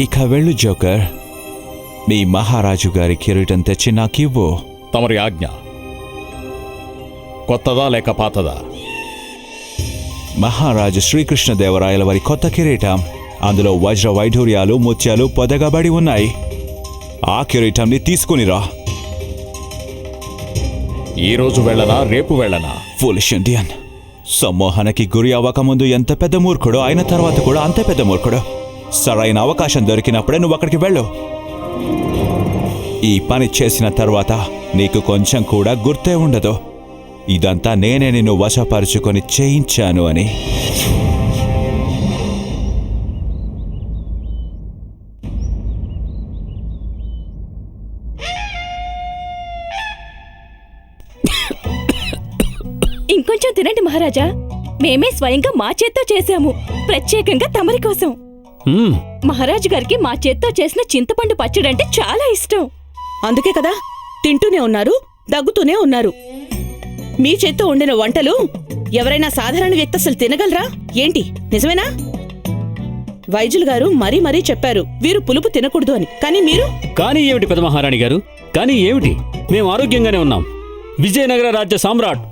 ఇక వెళ్ళు జోకర్. మీ మహారాజు గారి కిరీటం తెచ్చి నాకివ్వు. తమరి ఆజ్ఞ. కొత్తదా లేక పాతదా? మహారాజు శ్రీకృష్ణదేవరాయల వారి కొత్త కిరీటం. అందులో వజ్ర వైఢూర్యాలు, ముత్యాలు పొదగబడి ఉన్నాయి. ఆ కిరీటంని తీసుకునిరా. ఈరోజు వెళ్ళనా, రేపు వెళ్ళనా? Foolish Indian. సమ్మోహనకి గురి అవ్వకముందు ఎంత పెద్ద మూర్ఖుడో అయిన తర్వాత కూడా అంతే పెద్ద మూర్ఖుడు. సరైన అవకాశం దొరికినప్పుడే నువ్వు అక్కడికి వెళ్ళు. ఈ పని చేసిన తర్వాత నీకు కొంచెం కూడా గుర్తే ఉండదు ఇదంతా నేనే నిన్ను వశపరుచుకొని చేయించాను అని. ఇంకొంచెం తినండి మహారాజా. మేమే స్వయంగా మా చేత్తో చేశాము, ప్రత్యేకంగా తమరి కోసం. మహారాజు గారికి మా చేత్తో చేసిన చింతపండు పచ్చడంటే చాలా ఇష్టం. అందుకే కదా తింటూనే ఉన్నారు, దగ్గుతూనే ఉన్నారు. మీ చేత్తో వండిన వంటలు ఎవరైనా సాధారణ వ్యక్తి అసలు తినగలరా ఏంటి? నిజమేనా? వైద్యులు గారు మరీ మరీ చెప్పారు వీరు పులుపు తినకూడదు అని. కానీ మీరు? కానీ ఏమిటి పెద్ద మహారాణి గారు, కానీ ఏమిటి? మేము ఆరోగ్యంగానే ఉన్నాం. విజయనగర రాజ్య సామ్రాట్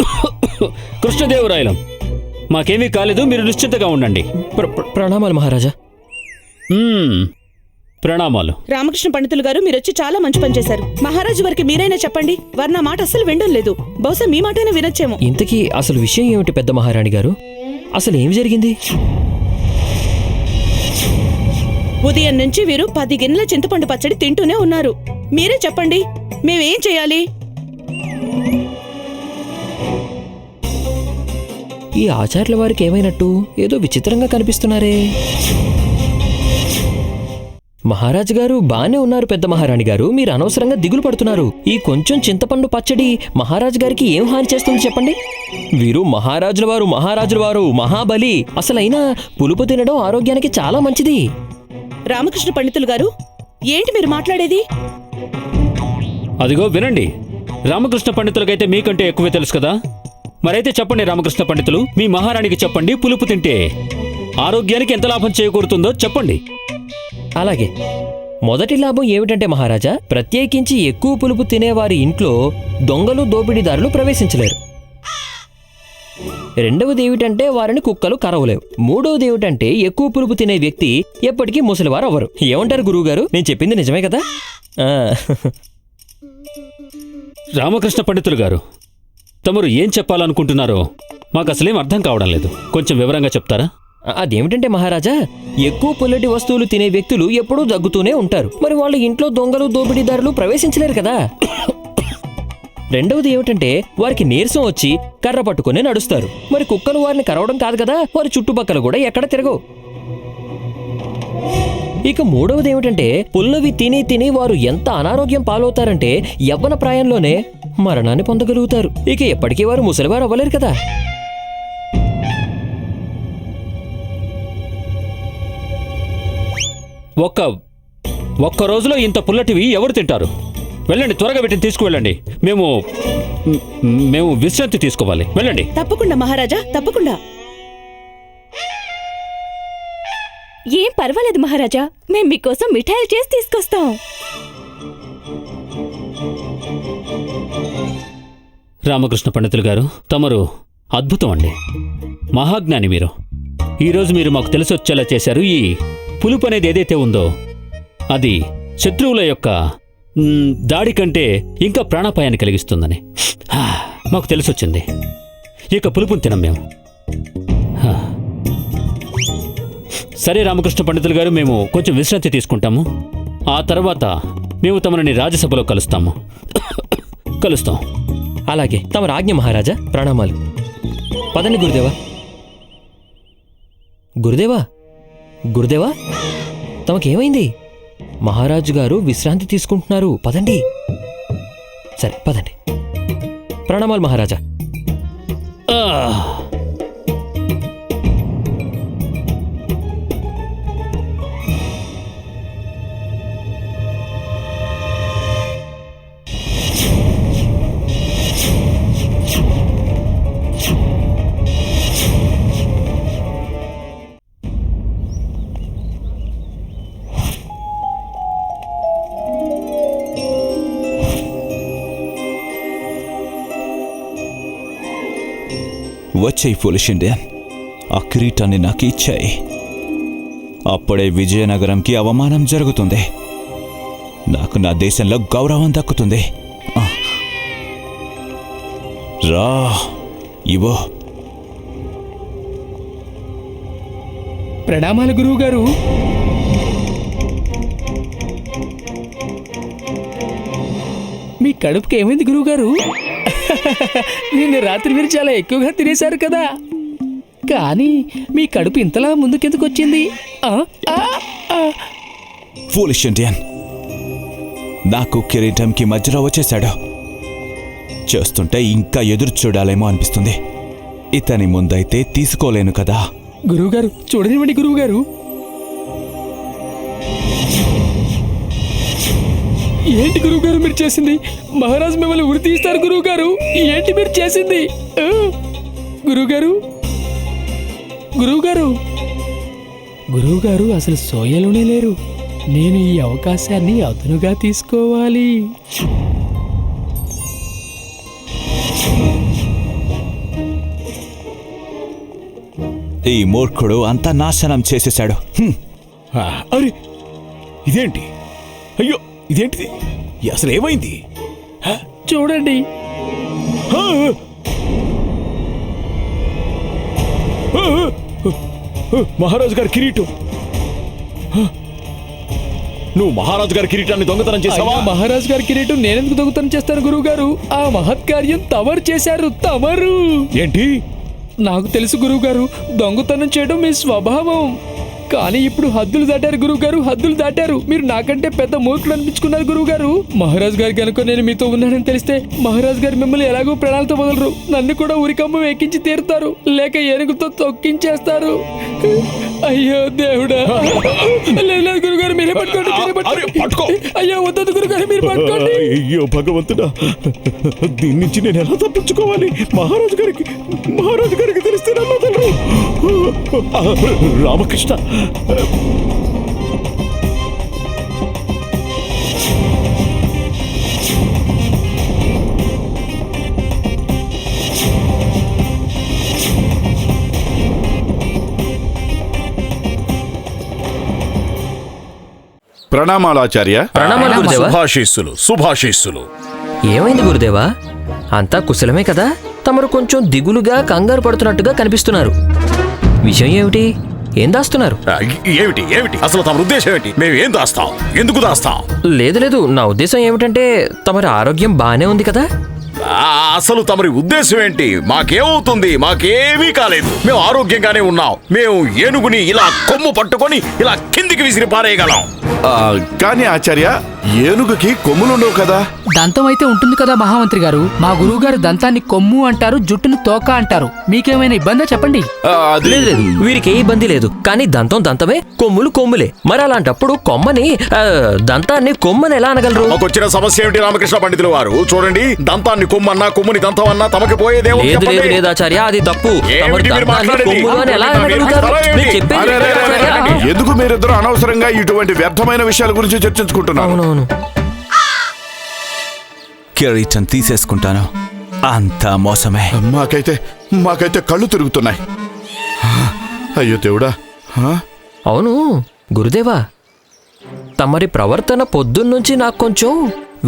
కృష్ణదేవరాయలం. మాకేమీ కాలేదు, మీరు నిశ్చింతగా ఉండండి. ప్రణామాలు మహారాజా. ప్రణామాలు. రామకృష్ణ పండితులు గారు మీరొచ్చి చాలా మంచి పని చేశారు. మహారాజు వారికి మీరైనా చెప్పండి, వారు నా మాట అస్సలు వినడం లేదు. బహుశా మీ మాటైనా వినొచ్చేమో. ఇంతకీ అసలు విషయం ఏమిటి పెద్ద మహారాణి గారు? అసలు ఏం జరిగింది? ఉదయం నుంచి వీరు 10 గిన్నెల చింతపండు పచ్చడి తింటూనే ఉన్నారు. మీరే చెప్పండి, మేమేం చేయాలి? ఈ ఆచార్యుల వారికి ఏమైనట్టు? ఏదో విచిత్రంగా కనిపిస్తున్నారే. మహారాజు గారు బానే ఉన్నారు పెద్ద మహారాణి గారు, మీరు అనవసరంగా దిగులు పడుతున్నారు. ఈ కొంచెం చింతపండు పచ్చడి మహారాజు గారికి ఏం హాని చేస్తుంది చెప్పండి? వీరు మహారాజుల వారు మహాబలి. అసలైనా పులుపు తినడం ఆరోగ్యానికి చాలా మంచిది. రామకృష్ణ పండితులు గారు, ఏంటి మీరు మాట్లాడేది? అదిగో వినండి. రామకృష్ణ పండితులకైతే మీకంటే ఎక్కువే తెలుసు కదా. మరైతే చెప్పండి రామకృష్ణ పండితులు, మీ మహారాణికి చెప్పండి, పులుపు తింటే ఆరోగ్యానికి ఎంత లాభం చేకూరుతుందో చెప్పండి. అలాగే. మొదటి లాభం ఏమిటంటే మహారాజా, ప్రత్యేకించి ఎక్కువ పులుపు తినేవారి ఇంట్లో దొంగలు దోపిడీదారులు ప్రవేశించలేరు. రెండవది ఏమిటంటే వారిని కుక్కలు కరవలేవు. మూడవది ఏమిటంటే ఎక్కువ పులుపు తినే వ్యక్తి ఎప్పటికీ ముసలివారు అవ్వరు. ఏమంటారు గురువుగారు? నేను చెప్పింది నిజమే కదా? రామకృష్ణ పండితులు గారు, తమరు ఏం చెప్పాలనుకుంటున్నారో మాకు అసలేం అర్థం కావడం లేదు. కొంచెం వివరంగా చెప్తారా? అదేమిటంటే మహారాజా, ఎక్కువ పుల్లటి వస్తువులు తినే వ్యక్తులు ఎప్పుడూ దగ్గుతూనే ఉంటారు. మరి వాళ్ళ ఇంట్లో దొంగలు దోపిడీదారులు ప్రవేశించలేరు కదా. రెండవది ఏమిటంటే వారికి నీరసం వచ్చి కర్ర పట్టుకుని నడుస్తారు. మరి కుక్కలు వారిని కరవడం కాదు కదా, వారి చుట్టుపక్కల కూడా ఎక్కడ తిరగవు. ఇక మూడవది ఏమిటంటే పుల్లవి తిని తిని వారు ఎంత అనారోగ్యం పాలవుతారంటే యవ్వన ప్రాయంలోనే మరణాన్ని పొందగలుగుతారు. ఇక ఎప్పటికీ వారు ముసలివారు అవ్వలేరు కదా. ఒక్క రోజులో ఇంత పుల్లటివి ఎవరు తింటారు? వెళ్ళండి, త్వరగా వీటిని తీసుకువెళ్ళండి. మేము విశ్రాంతి తీసుకోవాలి. వెళ్ళండి. తప్పకుండా మహారాజా, తప్పకుండా. ఏం పర్వాలేదు మహారాజా, మేం మీకోసం మిఠాయిలు చేసి తీసుకొస్తాం. రామకృష్ణ పండితులు గారు, తమరు అద్భుతం అండి. మహాజ్ఞాని మీరు. ఈరోజు మీరు మాకు తెలిసొచ్చేలా చేశారు. ఈ పులుపు అనేది ఏదైతే ఉందో అది శత్రువుల యొక్క దాడి కంటే ఇంకా ప్రాణాపాయాన్ని కలిగిస్తుందని మాకు తెలిసొచ్చింది. ఇక పులుపుని తినం మేము. సరే రామకృష్ణ పండితులు గారు, మేము కొంచెం విశ్రాంతి తీసుకుంటాము. ఆ తర్వాత మేము తమని రాజ్యసభలో కలుస్తాం. అలాగే, తమ రాజ్ఞ మహారాజా. ప్రణామాలు. పదండి గురుదేవా. గురుదేవా, గురుదేవా, తమకేమైంది? మహారాజు గారు విశ్రాంతి తీసుకుంటున్నారు. పదండి. సరే పదండి. ప్రణామాలు మహారాజా. వచ్చేయి ఫులిష్ ఇండియన్, ఆ కిరీటాన్ని నాకు ఇచ్చాయి. అప్పుడే విజయనగరంకి అవమానం జరుగుతుంది. నాకు నా దేశంలో గౌరవం దక్కుతుంది. రా, ఇవో. ప్రణామాలు గురువు గారు. మీ కడుపుకి ఏమైంది గురువు గారు? నిన్న రాత్రి మీరు చాలా ఎక్కువగా తినేశారు కదా, కానీ మీ కడుపు ఇంతలా ముందుకెందుకు వచ్చింది? ఫూలిష్ ఇండియన్, నాకు కిరీటంకి మధ్యలో వచ్చేశాడు. చూస్తుంటే ఇంకా ఎదురు చూడాలేమో అనిపిస్తుంది. ఇతని ముందైతే తీసుకోలేను కదా. గురువుగారు చూడనివ్వండి గురువుగారు. ఏంటి గురువుగారు మీరు చేసింది? మహారాజు మిమ్మల్ని ఉరి తీస్తారు గురువుగారు. ఏంటి మీరు చేసింది? గురువుగారు, గురువుగారు, గురువుగారు అసలు సోయలోనే లేరు. నేను ఈ అవకాశాన్ని అదునుగా తీసుకోవాలి. ఈ మూర్ఖుడు అంతా నాశనం చేసేశాడు. అరే, ఇదేంటి? అయ్యో, ఇదేంటిది? అసలు ఏమైంది? చూడండి. మహారాజు గారి కిరీటం. నువ్వు మహారాజు గారి కిరీటాన్ని దొంగతనం చేసావా? మహారాజు గారి కిరీటం నేనెందుకు దొంగతనం చేస్తాను గురువు గారు? ఆ మహత్కార్యం తమరు చేశారు. తమరు. ఏంటి? నాకు తెలుసు గురువుగారు, దొంగతనం చేయడం మీ స్వభావం. కానీ ఇప్పుడు హద్దులు దాటారు గురువుగారు, హద్దులు దాటారు. మీరు నాకంటే పెద్ద మూర్ఖులు అనిపించుకున్నారు గురువుగారు. మహారాజు గారి కనుక నేను మీతో ఉన్నానని తెలిస్తే మహారాజు గారు మిమ్మల్ని ఎలాగో ప్రాణాలతో వదలరు. నన్ను కూడా ఉరికంబం ఎక్కించి తీరుతారు, లేక ఏనుగుతో తొక్కించేస్తారు. అయ్యో దేవుడా! లేదు గురుగారు, మీరే పట్టుకోండి. అయ్యో వద్దు గురుగారు, మీరు పట్టుకోండి. అయ్యో భగవంతుడా, దీని నుంచి నేను ఎలా తప్పించుకోవాలి? మహారాజు గారికి తెలిస్తే నన్ను వదలరు. రామకృష్ణ, ప్రణామాలు ఆచార్య. ప్రణామాలు గురుదేవా. శుభాశీస్సులు. ఏమైంది గురుదేవా? అంతా కుశలమే కదా? తమరు కొంచెం దిగులుగా కంగారు పడుతున్నట్టుగా కనిపిస్తున్నారు. విషయం ఏమిటి? ఏం దాస్తున్నారు? ఏమిటి అసలు తమ ఉద్దేశం ఏంటి? మేము ఏం దాస్తాం? ఎందుకు దాస్తాం? లేదు, నా ఉద్దేశం ఏమిటంటే తమరి ఆరోగ్యం బానే ఉంది కదా? అసలు తమరి ఉద్దేశం ఏంటి? మాకేమవుతుంది? మాకేమీ కాలేదు. మేము ఆరోగ్యంగానే ఉన్నాం. మేము ఏనుగుని ఇలా కొమ్ము పట్టుకొని ఇలా కిందికి విసిరి పారేయగలం. కానీ ఆచార్య, ఏనుగుకి కొమ్ములుండవు కదా? దంతం అయితే ఉంటుంది కదా మహామంత్రి గారు. మా గురువు గారు దంతాన్ని కొమ్ము అంటారు, జుట్టును తోక అంటారు. మీకేమైనా ఇబ్బందా చెప్పండి. అది లేదు లేదు, వీరికి ఏ ఇబ్బంది లేదు. కానీ దంతం దంతమే, కొమ్ములు కొమ్ములే. మరి అలాంటప్పుడు కొమ్మని దంతాన్ని కొమ్మని ఎలా అనగలరు? మాకొచ్చిన సమస్య ఏమిటి రామకృష్ణ పండితులు వారు? చూడండి, దంతాన్ని కొమ్మన్నా కొమ్ముని దంతం అన్నా తమకి పోయేదేమో. లేదు లేదు లేదు ఆచార్య, అది తప్పు. తమరు ఏమిటి మీరు దంతాన్ని మాట్లాడేది? కొమ్ములు అని ఎలా అనగలుగుతారు? నేను చెప్పేది అరే, అరే, అరే, అరే, ఆచార్య. ఎందుకు మీరిద్దరు అనవసరంగా ఇటువంటి వ్యర్థమైన విషయాల గురించి చర్చించుకుంటున్నారు? అవునవును. కిరీటం తీసేసుకుంటాను. అంతా మోసమే. మాకైతే కళ్ళు తిరుగుతున్నాయి. అయ్యో దేవుడా! అవును గురుదేవా, తమరి ప్రవర్తన పొద్దున్నుంచి నాకు కొంచెం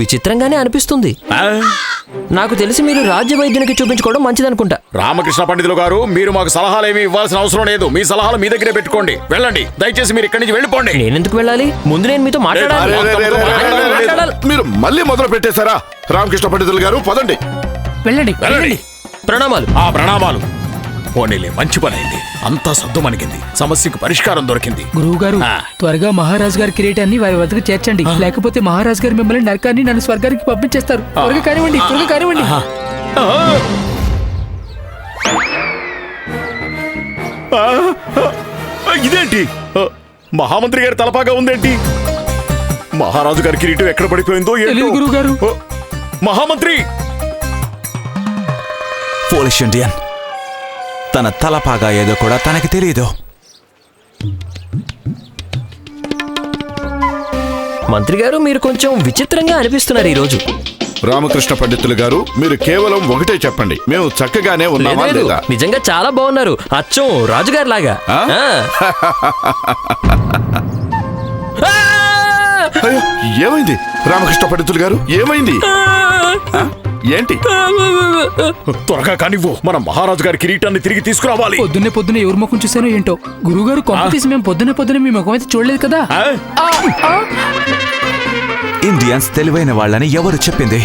విచిత్రంగానే అనిపిస్తుంది. నాకు తెలిసి మీరు రాజ్య వైద్యునికి చూపించుకోవడం మంచిదనుకుంటా. రామకృష్ణ పండితులు గారు, మీరు మాకు సలహాలు ఏమీ ఇవ్వాల్సిన అవసరం లేదు. మీ సలహాలు మీ దగ్గరే పెట్టుకోండి. వెళ్ళండి, దయచేసి మీరు ఇక్కడి నుంచి వెళ్ళిపోండి. నేనెందుకు వెళ్ళాలి? ముందు నేను మీతో మాట్లాడాలి. అరే, అరే, అరే, అరే, అరే, అరే, అరే, మీరు మళ్ళీ మొదలు పెట్టేశారా? రామకృష్ణ పండితులు గారు, పదండి. వెళ్ళండి వెళ్ళండి. ప్రణామాలు. ప్రణామాలు. పోనీలే, మంచి పని అయింది. అంతా సద్దు మనకింది. సమస్యకు పరిష్కారం దొరికింది. గురువు గారు, త్వరగా మహారాజు గారి కిరీటాన్ని వారి వద్దకు చేర్చండి. లేకపోతే మహారాజు గారు మిమ్మల్ని నరకాన్ని, నన్ను స్వర్గానికి పంపించేస్తారు. త్వరగా కానివ్వండి, త్వరగా కానివ్వండి. ఇదేంటి? మహామంత్రి గారి తలపాగా ఉందేంటి? మహారాజు గారి కిరీటం ఎక్కడ పడిపోయిందో తెలీదు గురువు గారు. మహామంత్రి! Foolish Indian. తన తలపాగా ఏదో కూడా తనకి తెలియదు. మంత్రి గారు, మీరు కొంచెం విచిత్రంగా అనిపిస్తున్నారు ఈరోజు. రామకృష్ణ పండితులు గారు, మీరు కేవలం ఒకటే చెప్పండి. మేము చక్కగానే ఉన్నామా లేదు, లేదా? నిజంగా చాలా బాగున్నారు. అచ్చం రాజుగారి లాగా. అయ్యో, ఏమైంది రామకృష్ణ పండితులు గారు? ఏమైంది? ఏంటి? త్వరగా కానివ్వు, మన మహారాజు గారి కిరీటాన్ని తిరిగి తీసుకురావాలి. పొద్దున్నే ఎవరి ముఖం చూసానో ఏంటో. గురువు గారు, కొంప తీసి మేము పొద్దున్నే మీ ముఖం అయితే చూడలేదు కదా. ఇండియన్స్ తెలివైన వాళ్ళని ఎవరు చెప్పింది?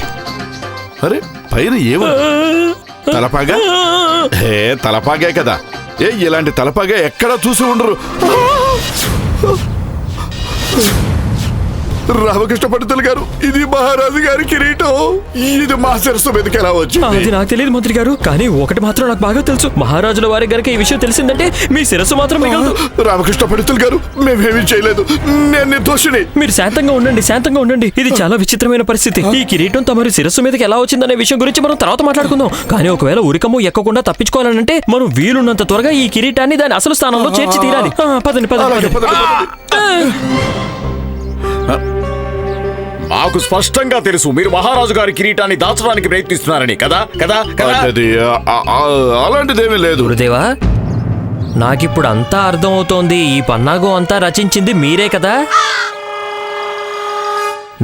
అరే, పైన ఏమో తలపాగా? తలపాగే కదా. ఇలాంటి తలపాగా ఎక్కడా చూసి ఉండరు. రామకృష్ణ పండితులు గారు, ఇది మహారాజు గారి కిరీటం. ఇది మా శిరస్సు మీదకి ఎలా వచ్చింది? అది నాకు తెలియదు మంత్రి గారు, కానీ ఒకటి మాత్రం నాకు బాగా తెలుసు. మహారాజుల వారి గనక ఈ విషయం తెలిసిందంటే మీ శిరస్సు మాత్రం మిగలదు. రామకృష్ణ పండితులు గారు, మేమేమీ చేయలేదు. నేను నిర్దోషిని. మీరు శాంతంగా ఉండండి, శాంతంగా ఉండండి. ఇది చాలా విచిత్రమైన పరిస్థితి. ఈ కిరీటం తమరి శిరస్సు మీదకి ఎలా వచ్చిందనే విషయం గురించి మనం తర్వాత మాట్లాడుకుందాం. కానీ ఒకవేళ ఉరికము ఎక్కకుండా తప్పించుకోవాలంటే మనం వీలున్నంత త్వరగా ఈ కిరీటాన్ని దాని అసలు స్థానంలో చేర్చి తీరాలి. పదండి పదండి పదండి. మాకు స్పష్టంగా తెలుసు, మీరు మహారాజు గారి కిరీటాన్ని దాచడానికి ప్రయత్నిస్తున్నారని. కదా కదా కదా? అలాంటిదేమీ లేదు. గురుదేవా, నాకిప్పుడు అంతా అర్థం అవుతోంది. ఈ పన్నాగం అంతా రచించింది మీరే కదా.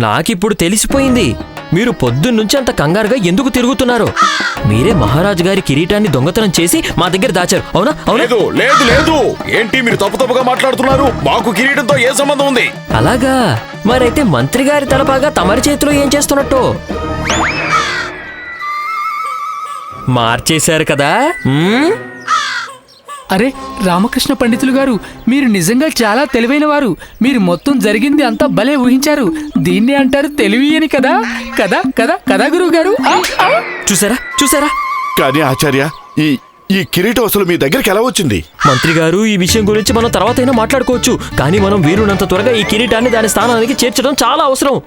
నాకిప్పుడు తెలిసిపోయింది మీరు పొద్దున్నుంచి అంత కంగారుగా ఎందుకు తిరుగుతున్నారు. మీరే మహారాజు గారి కిరీటాన్ని దొంగతనం చేసి మా దగ్గర దాచారు. అవునా? లేదు లేదు లేదు. ఏంటి మీరు తప్పుగా మాట్లాడుతున్నారు? మాకు కిరీటంతో ఏ సంబంధం ఉంది? అలాగా? మరైతే మంత్రి గారి తలపాగా తమరి చేతిలో ఏం చేస్తున్నట్టు? మార్చేశారు కదా. అరే రామకృష్ణ పండితులు గారు, మీరు నిజంగా చాలా తెలివైన వారు. మీరు మొత్తం జరిగింది అంతా భలే ఊహించారు. దీన్ని అంటారు తెలివి అని. కదా కదా కదా కదా గురువు గారు. చూసారా చూసారా? కానీ ఆచార్య, ఈ కిరీటం అసలు మీ దగ్గరికి ఎలా వచ్చింది? మంత్రి గారు, ఈ విషయం గురించి మనం తర్వాత అయినా మాట్లాడుకోవచ్చు. కానీ మనం వీలున్నంత త్వరగా ఈ కిరీటాన్ని దాని స్థానానికి చేర్చడం చాలా అవసరం.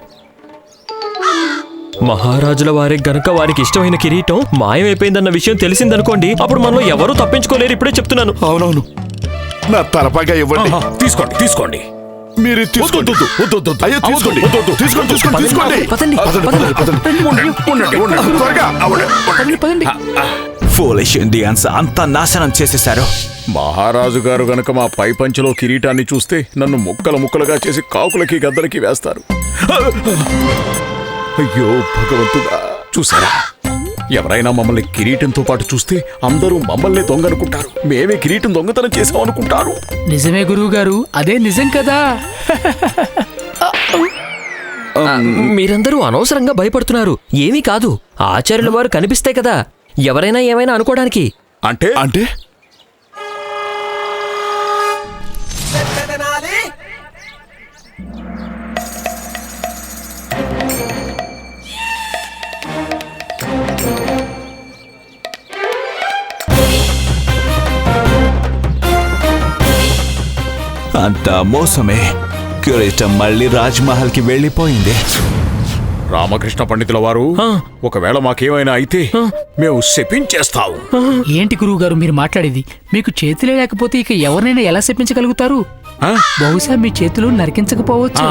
మహారాజుల వారికి గనక వారికి ఇష్టమైన కిరీటం మాయమైపోయిందన్న విషయం తెలిసిందనుకోండి, అప్పుడు మనలో ఎవరూ తప్పించుకోలేరు. ఇప్పుడే చెప్తున్నాను. అవునవును, నా తలపాగా ఇవ్వండి. తీసుకోండి తీసుకోండి. మీరు తీసుకోండి. అయ్యో, తీసుకోండి. తీసుకోండి. పదండి, త్వరగా. పదండి. ఫోలిష్ ఇండియన్స్ అంతా నాశనం చేసేశారు. మహారాజు గారు గనక మా పై పంచలో కిరీటాన్ని చూస్తే నన్ను ముక్కలుగా చేసి కాకులకి గద్దలకి వేస్తారు. అయ్యో భగవంతుడా! చూసారా, ఎవరైనా మమ్మల్ని కిరీటంతో పాటు చూస్తే అందరూ మమ్మల్ని దొంగ అనుకుంటారు. మేమే కిరీటం దొంగతనం చేసాం అనుకుంటారు. నిజమే గురువు గారు, అదే నిజం కదా. మీరందరూ అనవసరంగా భయపడుతున్నారు. ఏమీ కాదు. ఆచార్యుల వారు కనిపిస్తే కదా ఎవరైనా ఏమైనా అనుకోవడానికి. అంటే అంతా మోసమే. కిరీటం మళ్ళీ రాజ్మహల్ కి వెళ్ళిపోయింది. రామకృష్ణ పండితుల వారు, ఒకవేళ మాకేమైనా అయితే మేము శపించేస్తావు. ఏంటి గురువు గారు మీరు మాట్లాడేది? మీకు చేతులే లేకపోతే ఇక ఎవరినైనా ఎలా శపించగలుగుతారు? బహుశా మీ చేతులు నరికించకపోవచ్చు.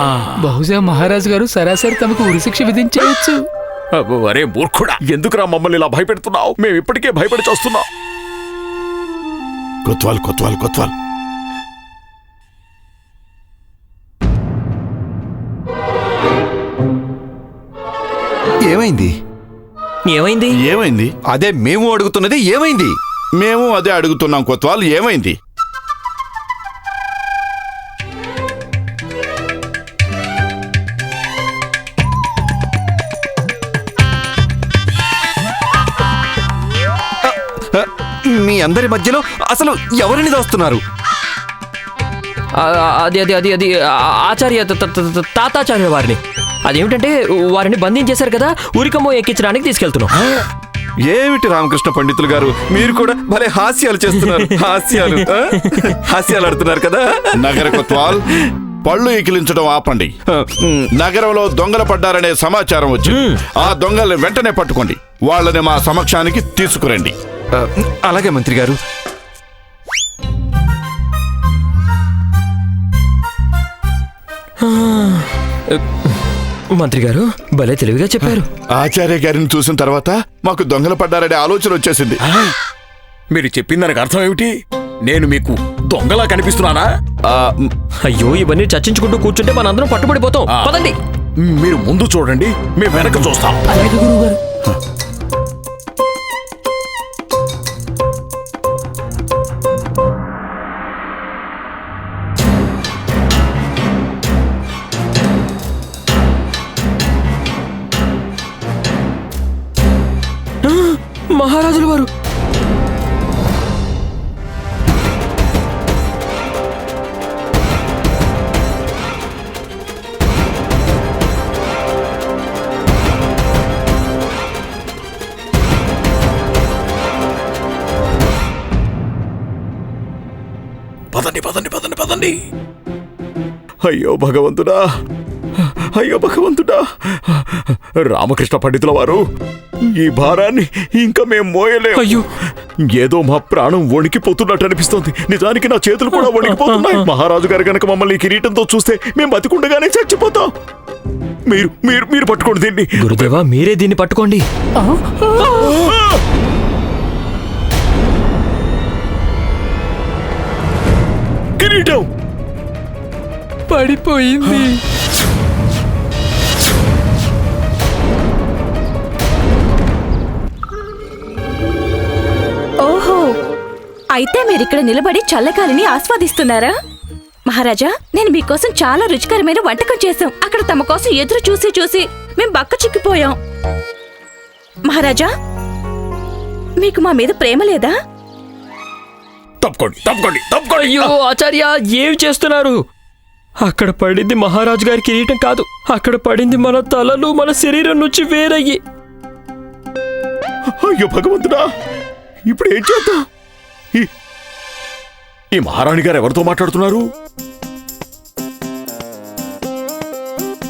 బహుశా మహారాజు గారు సరాసరి తమకు ఉరిశిక్ష విధించవచ్చు. అరే మూర్ఖుడా, ఎందుకురా మమ్మల్ని ఇలా భయపెడుతున్నావు? మేము ఇప్పటికే భయపడి చూస్తున్నాం. కొత్వాల్ కొత్వాల్ కొత్వాల్, ఏమైంది? ఏమైంది? ఏమైంది? అదే మేము అడుగుతున్నది, ఏమైంది? మేము అదే అడుగుతున్నాం కొత్వాల్, ఏమైంది? మీ అందరి మధ్యలో అసలు ఎవరిని దాస్తున్నారు? అది ఆచార్య తాతాచార్య వారిని. అదేమిటంటే వారిని బంధించేశారు కదా, ఉరికమ్మో ఎక్కించడానికి తీసుకెళ్తున్నాం. ఏమిటి రామకృష్ణ పండితులు గారు, మీరు కూడా భలే హాస్యాలు చేస్తున్నారు. హాస్యాలు ఆడుతున్నారు కదా. నగర కొత్వాల్, పళ్ళు ఎకిలించడం ఆపండి. నగరంలో దొంగలు పడ్డారనే సమాచారం వచ్చింది. ఆ దొంగల్ని వెంటనే పట్టుకోండి, వాళ్ళని మా సమక్షానికి తీసుకురండి. అలాగే మంత్రి గారు. మంత్రి గారు భలే తెలివిగా చెప్పారు. ఆచార్య గారిని చూసిన తర్వాత మాకు దొంగలు పడ్డారనే ఆలోచన వచ్చేసింది. మీరు చెప్పిన దానికి అర్థం ఏమిటి? నేను మీకు దొంగలా కనిపిస్తున్నానా? అయ్యో, ఇవన్నీ చర్చించుకుంటూ కూర్చుంటే మనందరం పట్టుబడిపోతాం. పదండి. మీరు ముందు చూడండి, మేము వెనక చూస్తాం. అలాగే గురువు గారు. మహారాజుల వారు పదండి పదండి పదండి పదండి. అయ్యో భగవంతుడా, అయ్యో భగవంతుడా. రామకృష్ణ పండితుల వారు, ఈ భారాన్ని ఇంకా మేము మోయలేము. అయ్యో, ఏదో మా ప్రాణం వణికిపోతున్నట్టు అనిపిస్తోంది. నిజానికి నా చేతులు కూడా వణికిపోతున్నాయి. మహారాజు గారు కనుక మమ్మల్ని ఈ కిరీటంతో చూస్తే మేము బతికుండగానే చచ్చిపోతాం. మీరు మీరు మీరు పట్టుకోండి దీన్ని. గురుదేవా, మీరే దీన్ని పట్టుకోండి. కిరీటం పడిపోయింది. ఓహో, అయితే మీరిక్కడ నిలబడి చల్లగాలిని ఆస్వాదిస్తున్నారా? మహారాజా, నేను మీకోసం చాలా రుచికరమైన వంటకం చేశాం. అక్కడ తమ కోసం ఎదురు చూసి చూసి మేం బక్క చిక్కిపోయాం. మహారాజా, మీకు మా మీద ప్రేమ లేదా? తప్పుకోండి తప్పుకోండి తప్పుకోండి. అయ్యో ఆచార్య, ఏమి చేస్తున్నారు? అక్కడ పడింది మహారాజు గారి కిరీటం కాదు, అక్కడ పడింది మన తలలు మన శరీరం నుంచి వేరయ్యి. అయ్యో భగవంతుడా, ఇప్పుడు ఏం చేద్దాం? ఈ మహారాణి గారు ఎవరితో మాట్లాడుతున్నారు?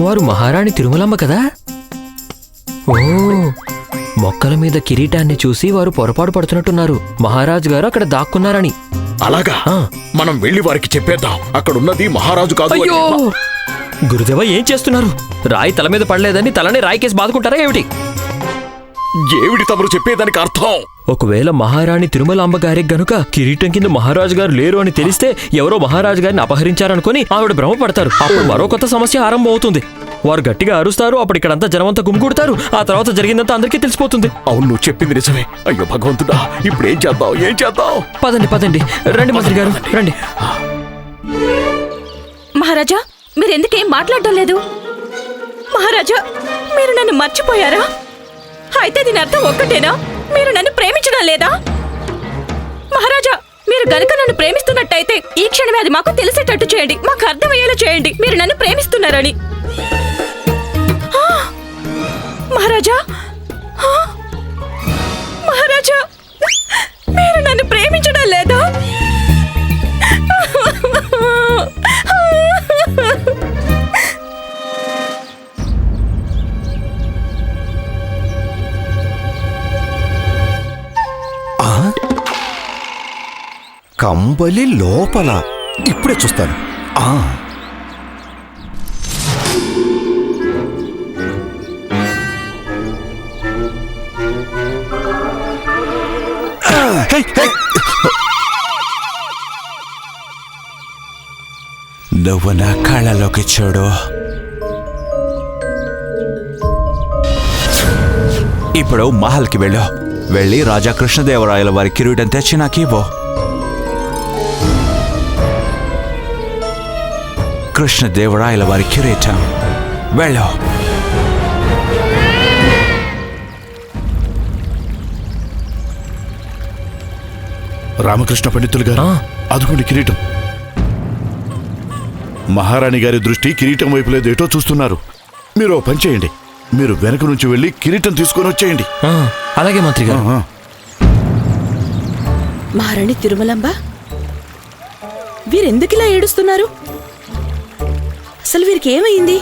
వారు మహారాణి తిరుమలమ్మ కదా. ఓ, మొక్కల మీద కిరీటాన్ని చూసి వారు పొరపాటు పడుతున్నట్టున్నారు. మహారాజు గారు అక్కడ దాక్కున్నారని. అలాగా, మనం వెళ్ళి వారికి చెప్పేద్దాం అక్కడున్నది మహారాజు కాదు అని. అయ్యో గురుదేవ, ఏం చేస్తున్నారు? రాయి తల మీద పడలేదని తలని రాయికేసి బాదుకుంటారా ఏమిటి? ఏమిటి తమరు చెప్పేదానికి అర్థం? ఒకవేళ మహారాణి తిరుమలాంబ గారికి గనుక కిరీటం కింద మహారాజు గారు లేరు అని తెలిస్తే ఎవరో మహారాజు గారిని అపహరించారనుకుని ఆవిడ భ్రమపడతారు. అప్పుడు మరో కొత్త సమస్య ఆరంభం అవుతుంది. వారు గట్టిగా అరుస్తారు. అప్పుడు ఇక్కడంతా జనమంతా గుమిగూడతారు. ఆ తర్వాత జరిగిందంతా అందరికీ తెలిసిపోతుంది. అవును, నువ్వు చెప్పింది నిజమే. అయ్యో భగవంతుడా, ఇప్పుడు ఏం చేద్దాం ఏం చేద్దాం? పదండి పదండి, రండి మంత్రి గారు రండి. మహారాజా, మీరెందుకేం మాట్లాడటం లేదు? మహారాజా, మీరు నన్ను మర్చిపోయారా? అయితే దీని అర్థం ఒక్కటేనా? మీరు నన్ను ప్రేమించడం లేదా? మహారాజా, మీరు గనుక నన్ను ప్రేమిస్తున్నట్టయితే ఈ క్షణమే అది మాకు తెలిసేటట్టు చేయండి. మాకు అర్థమయ్యేలా చేయండి మీరు నన్ను ప్రేమిస్తున్నారని. మహారాజా, కంబలి లోపల ఇప్పుడే చూస్తాను. నువ్వు నా కళ్ళలోకి చూడు. ఇప్పుడు మహల్కి వెళ్ళి రాజా కృష్ణదేవరాయల వారి కిరీటం తెచ్చి నాకివ్వు. కృష్ణదేవరాయల వారి కిరీటం. వెళ్ళు. రామకృష్ణ పండితులు గారు, అదుకోండి కిరీటం. మహారాణి గారి దృష్టి కిరీటం వైపు లేదు, ఏటో చూస్తున్నారు. మీరు ఓ పని చేయండి, మీరు వెనక నుంచి వెళ్ళి కిరీటం తీసుకొని వచ్చేయండి. అలాగే మంత్రి గారు. మహారాణి తిరుమలంబ, వీరెందుకిలా ఏడుస్తున్నారు? అసలు వీరికి ఏమైంది?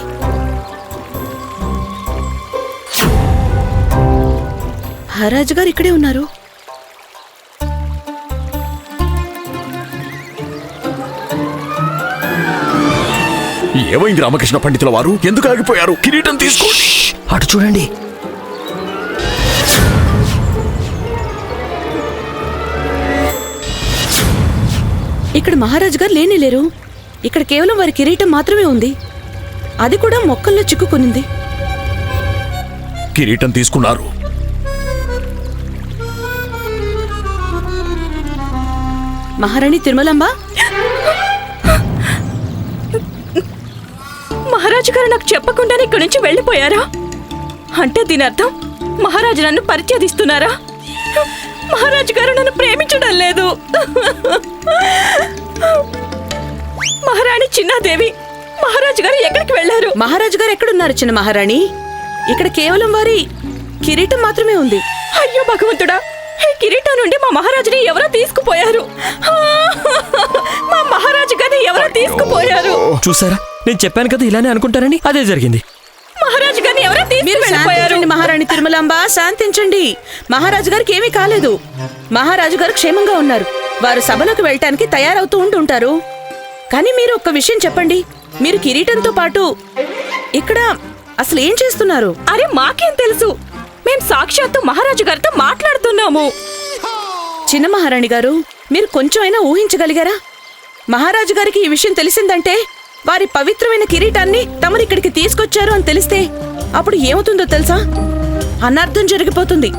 మహారాజు గారు ఇక్కడే ఉన్నారు. ఏమైంది రామకృష్ణ పండితుల వారు? ఎందుకు ఆగిపోయారు? కిరీటం తీసుకోండి. అటు చూడండి. ఇక్కడ మహారాజు గారు లేరు. ఇక్కడ కేవలం వారి కిరీటం మాత్రమే ఉంది. అది కూడా మొక్కల్లో చిక్కుకొనింది. కిరీటం తీసుకున్నారు. మహారాణి తిరుమలంబ, మహారాజు గారు నాకు చెప్పకుండానే ఇక్కడి నుంచి వెళ్ళిపోయారా? అంటే దీని అర్థం మహారాజు నన్ను పరిచయదిస్తున్నారా? మహారాజు గారు నన్ను ప్రేమించడం లేదు. మహారాణి చిన్నాదేవి, మహారాజు గారు ఎక్కడికి వెళ్ళారు? మహారాజు గారు ఎక్కడున్నారు చిన్న మహారాణి? ఇక్కడ కేవలం వారి కిరీటం మాత్రమే ఉంది. అయ్యో భగవంతుడా, ఈ కిరీటం నుండి మా మహారాజుని ఎవరో తీసుకుపోయారు. మా మహారాజు గారిని ఎవరో తీసుకుపోయారు. చూసారా, నేను చెప్పాను కదా ఇలానే అనుకుంటారని. అదే జరిగింది. మహారాజు గారిని ఎవరో తీసుకుపోయారు. మహారాణి తిరుమలాంబ, శాంతించండి. మహారాజు గారికి ఏమీ కాలేదు. మహారాజు గారు క్షేమంగా ఉన్నారు. వారు సభలోకి వెళ్ళటానికి తయారవుతూ ఉంటుంటారు. కానీ మీరు ఒక్క విషయం చెప్పండి, మీరు కిరీటంతో పాటు ఇక్కడ అసలు ఏం చేస్తున్నారు? అరే మాకేం తెలుసు, మేం సాక్షాత్తు మహారాజు గారితో మాట్లాడుతున్నాము. చిన్న మహారాణి గారు, మీరు కొంచెం అయినా ఊహించగలిగారా? మహారాజు గారికి ఈ విషయం తెలిసిందంటే, వారి పవిత్రమైన కిరీటాన్ని తమరు ఇక్కడికి తీసుకొచ్చారు అని తెలిస్తే అప్పుడు ఏమవుతుందో తెలుసా? అనర్థం జరిగిపోతుంది.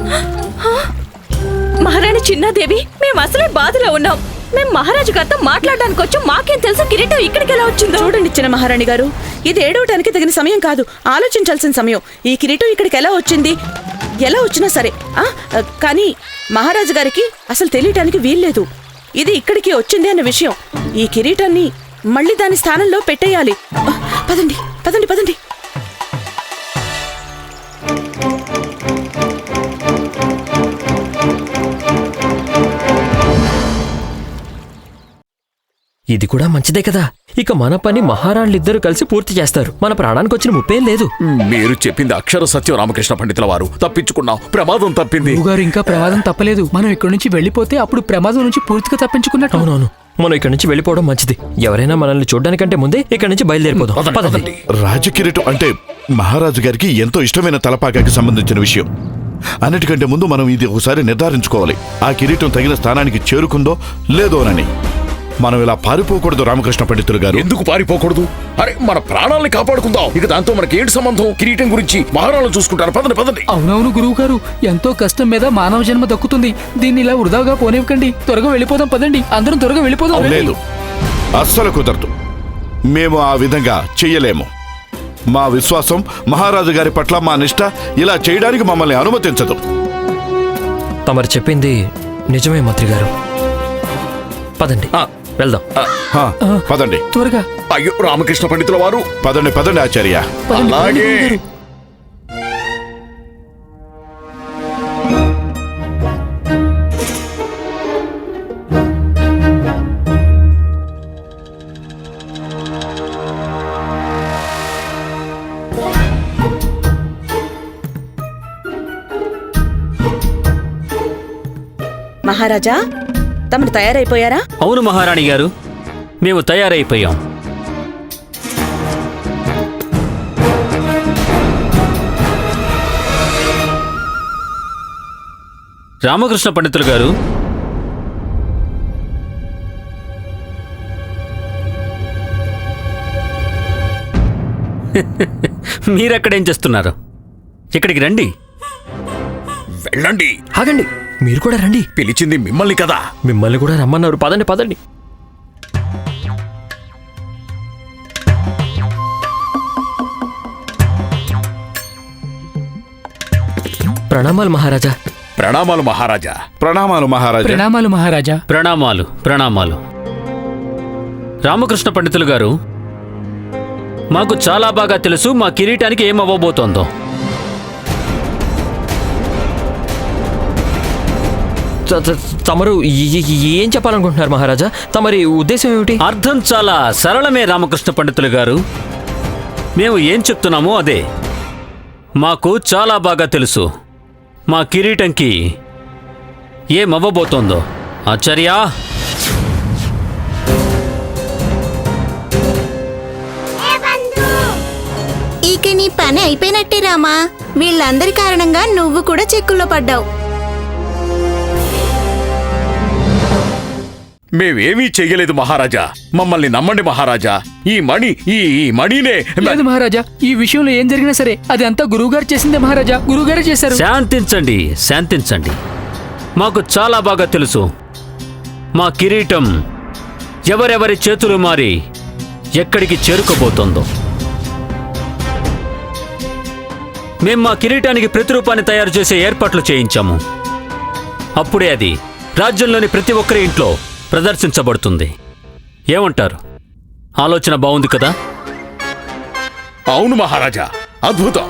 మహారాణి చిన్నాదేవి, మేము అసలే బాధలో ఉన్నాం. మేము మహారాజు గారితో మాట్లాడడానికి వచ్చాం. మాకేం తెలుసు కిరీటం ఇక్కడికి ఎలా వచ్చిందో? చూడండి చిన్న మహారాణి గారు, ఇది ఏడవటానికి తగిన సమయం కాదు, ఆలోచించాల్సిన సమయం. ఈ కిరీటం ఇక్కడికి ఎలా వచ్చింది? ఎలా వచ్చినా సరే, కానీ మహారాజు గారికి అసలు తెలియటానికి వీల్లేదు ఇది ఇక్కడికి వచ్చింది అన్న విషయం. ఈ కిరీటాన్ని మళ్ళీ దాని స్థానంలో పెట్టేయాలి. పదండి పదండి పదండి. ఇది కూడా మంచిదే కదా. ఇక మన పని మహారాణులిద్దరూ కలిసి పూర్తి చేస్తారు. మన ప్రాణానికి వచ్చిన ముప్పేం లేదు. మీరు చెప్పింది అక్షర సత్యం రామకృష్ణ పండితుల వారు. తప్పించుకున్నాం, ప్రమాదం తప్పింది. గారు ఇంకా ప్రమాదం తప్పలేదు. మనం ఇక్కడి నుంచి వెళ్ళిపోతే అప్పుడు ప్రమాదం నుంచి పూర్తిగా తప్పించుకున్నట్టు. అవునవును, మనం ఇక్కడి నుంచి వెళ్ళిపోవడం మంచిది. ఎవరైనా మనల్ని చూడడానికంటే ముందే ఇక్కడి నుంచి బయలుదేరిపోదాం. పదండి. రాజకిరీటం అంటే మహారాజు గారికి ఎంతో ఇష్టమైన తలపాకాకి సంబంధించిన విషయం. అన్నిటికంటే ముందు మనం ఇది ఒకసారి నిర్ధారించుకోవాలి, ఆ కిరీటం తగిన స్థానానికి చేరుకుందో లేదోనని. మనం ఇలా పారిపోకూడదు రామకృష్ణ పండితులు గారు. ఎందుకు పారిపోకూడదు? అరే, మన ప్రాణాలని కాపాడుకుందాం. ఇక దాంతో మనకి ఏంటి సంబంధం? కిరీటం గురించి మహారాణు చూసుకుంటారు. పదండి పదండి. అవునవును గురువు గారు, ఎంతో కష్టం మీద మానవ జన్మ దక్కుతుంది. దీన్ని ఇలా వృధాగా పోనివ్వకండి. త్వరగా వెళ్ళిపోదాం. పదండి, అందరం త్వరగా వెళ్ళిపోదాం. లేదు, అస్సలు కుదరదు. మేము ఆ విధంగా చెయ్యలేము. మా విశ్వాసం, మహారాజు గారి పట్ల మా నిష్ఠ ఇలా చేయడానికి మమ్మల్ని అనుమతించదు. తమరు చెప్పింది నిజమే మంత్రి గారు. పదండి, వెళ్దాం. పదండి త్వరగా. అయ్యో రామకృష్ణ పండితుల వారు. పదండి పదండి ఆచార్య. అలాగే. మహారాజా, తమరు తయారైపోయారా? అవును మహారాణి గారు, మేము తయారైపోయాం. రామకృష్ణ పండితులు గారు, మీరెక్కడేం చేస్తున్నారు? ఇక్కడికి రండి. వెళ్ళండి. ఆగండి, మీరు కూడా రండి. పిలిచింది మిమ్మల్ని కదా. మిమ్మల్ని కూడా రమ్మన్నారు. పదండి పదండి. ప్రణామాలు మహారాజా. ప్రణామాలు మహారాజా. ప్రణామాలు మహారాజా. ప్రణామాలు మహారాజా. ప్రణామాలు ప్రణామాలు. రామకృష్ణ పండితులు గారు, మాకు చాలా బాగా తెలుసు మా కిరీటానికి ఏమవ్వబోతోందో. తమరు ఏం చెప్పాలనుకుంటున్నారు మహారాజా? తమరి ఉద్దేశం ఏమిటి? అర్థం చాలా సరళమే రామకృష్ణ పండితులు గారు. మేము ఏం చెప్తున్నామో అదే. మాకు చాలా బాగా తెలుసు మా కిరీటంకి ఏమవ్వబోతోందో. ఆచార్య, ఇక నీ పని అయిపోయినట్టే రామా. వీళ్ళందరి కారణంగా నువ్వు కూడా చిక్కుల్లో పడ్డావు. మేమేమీ చెయ్యలేదు మహారాజా. మమ్మల్ని నమ్మండి మహారాజా. ఈ మణినే. లేదు మహారాజా, ఈ విషయంలో ఏం జరిగినా సరే అది అంతా గురువుగారు చేసిందే మహారాజా. గురువుగారే చేశారు. శాంతించండి, శాంతించండి. మాకు చాలా బాగా తెలుసు మా కిరీటం ఎవరెవరి చేతులు మారి ఎక్కడికి చేరుకోబోతోందో. మేం మా కిరీటానికి ప్రతిరూపాన్ని తయారు చేసే ఏర్పాట్లు చేయించాము. అప్పుడే అది రాజ్యంలోని ప్రతి ఒక్కరి ఇంట్లో ప్రదర్శించబడుతుంది. ఏమంటారు? ఆలోచన బాగుంది కదా? అవును మహారాజా, అద్భుతం.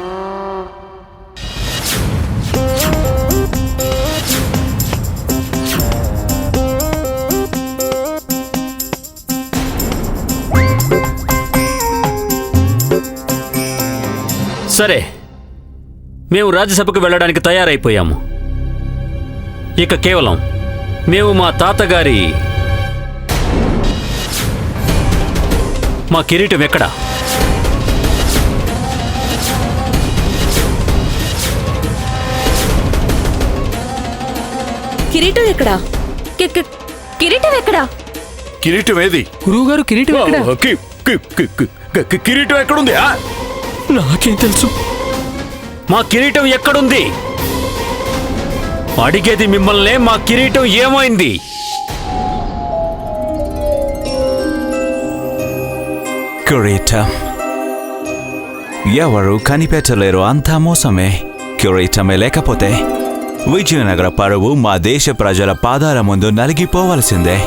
సరే, మేము రాజ్యసభకు వెళ్ళడానికి తయారైపోయాము. ఇక కేవలం మేము మా తాతగారి మా కిరీటం ఎక్కడ? కిరీటం ఎక్కడా? కిరీటం ఎక్కడా? కిరీటం ఏది? గురువుగారు కిరీటం ఎక్కడా? కిరీటం ఎక్కడుంది? నాకేం తెలుసు? మా కిరీటం ఎక్కడుంది? అడిగేది మిమ్మల్నే. మా కిరీటం ఏమైంది? కిరీటం ఎవరు కనిపెట్టలేరు. అంతా మోసమే. కిరీటమే లేకపోతే విజయనగర పరువు మా దేశ ప్రజల పాదాల ముందు నలిగిపోవలసిందే.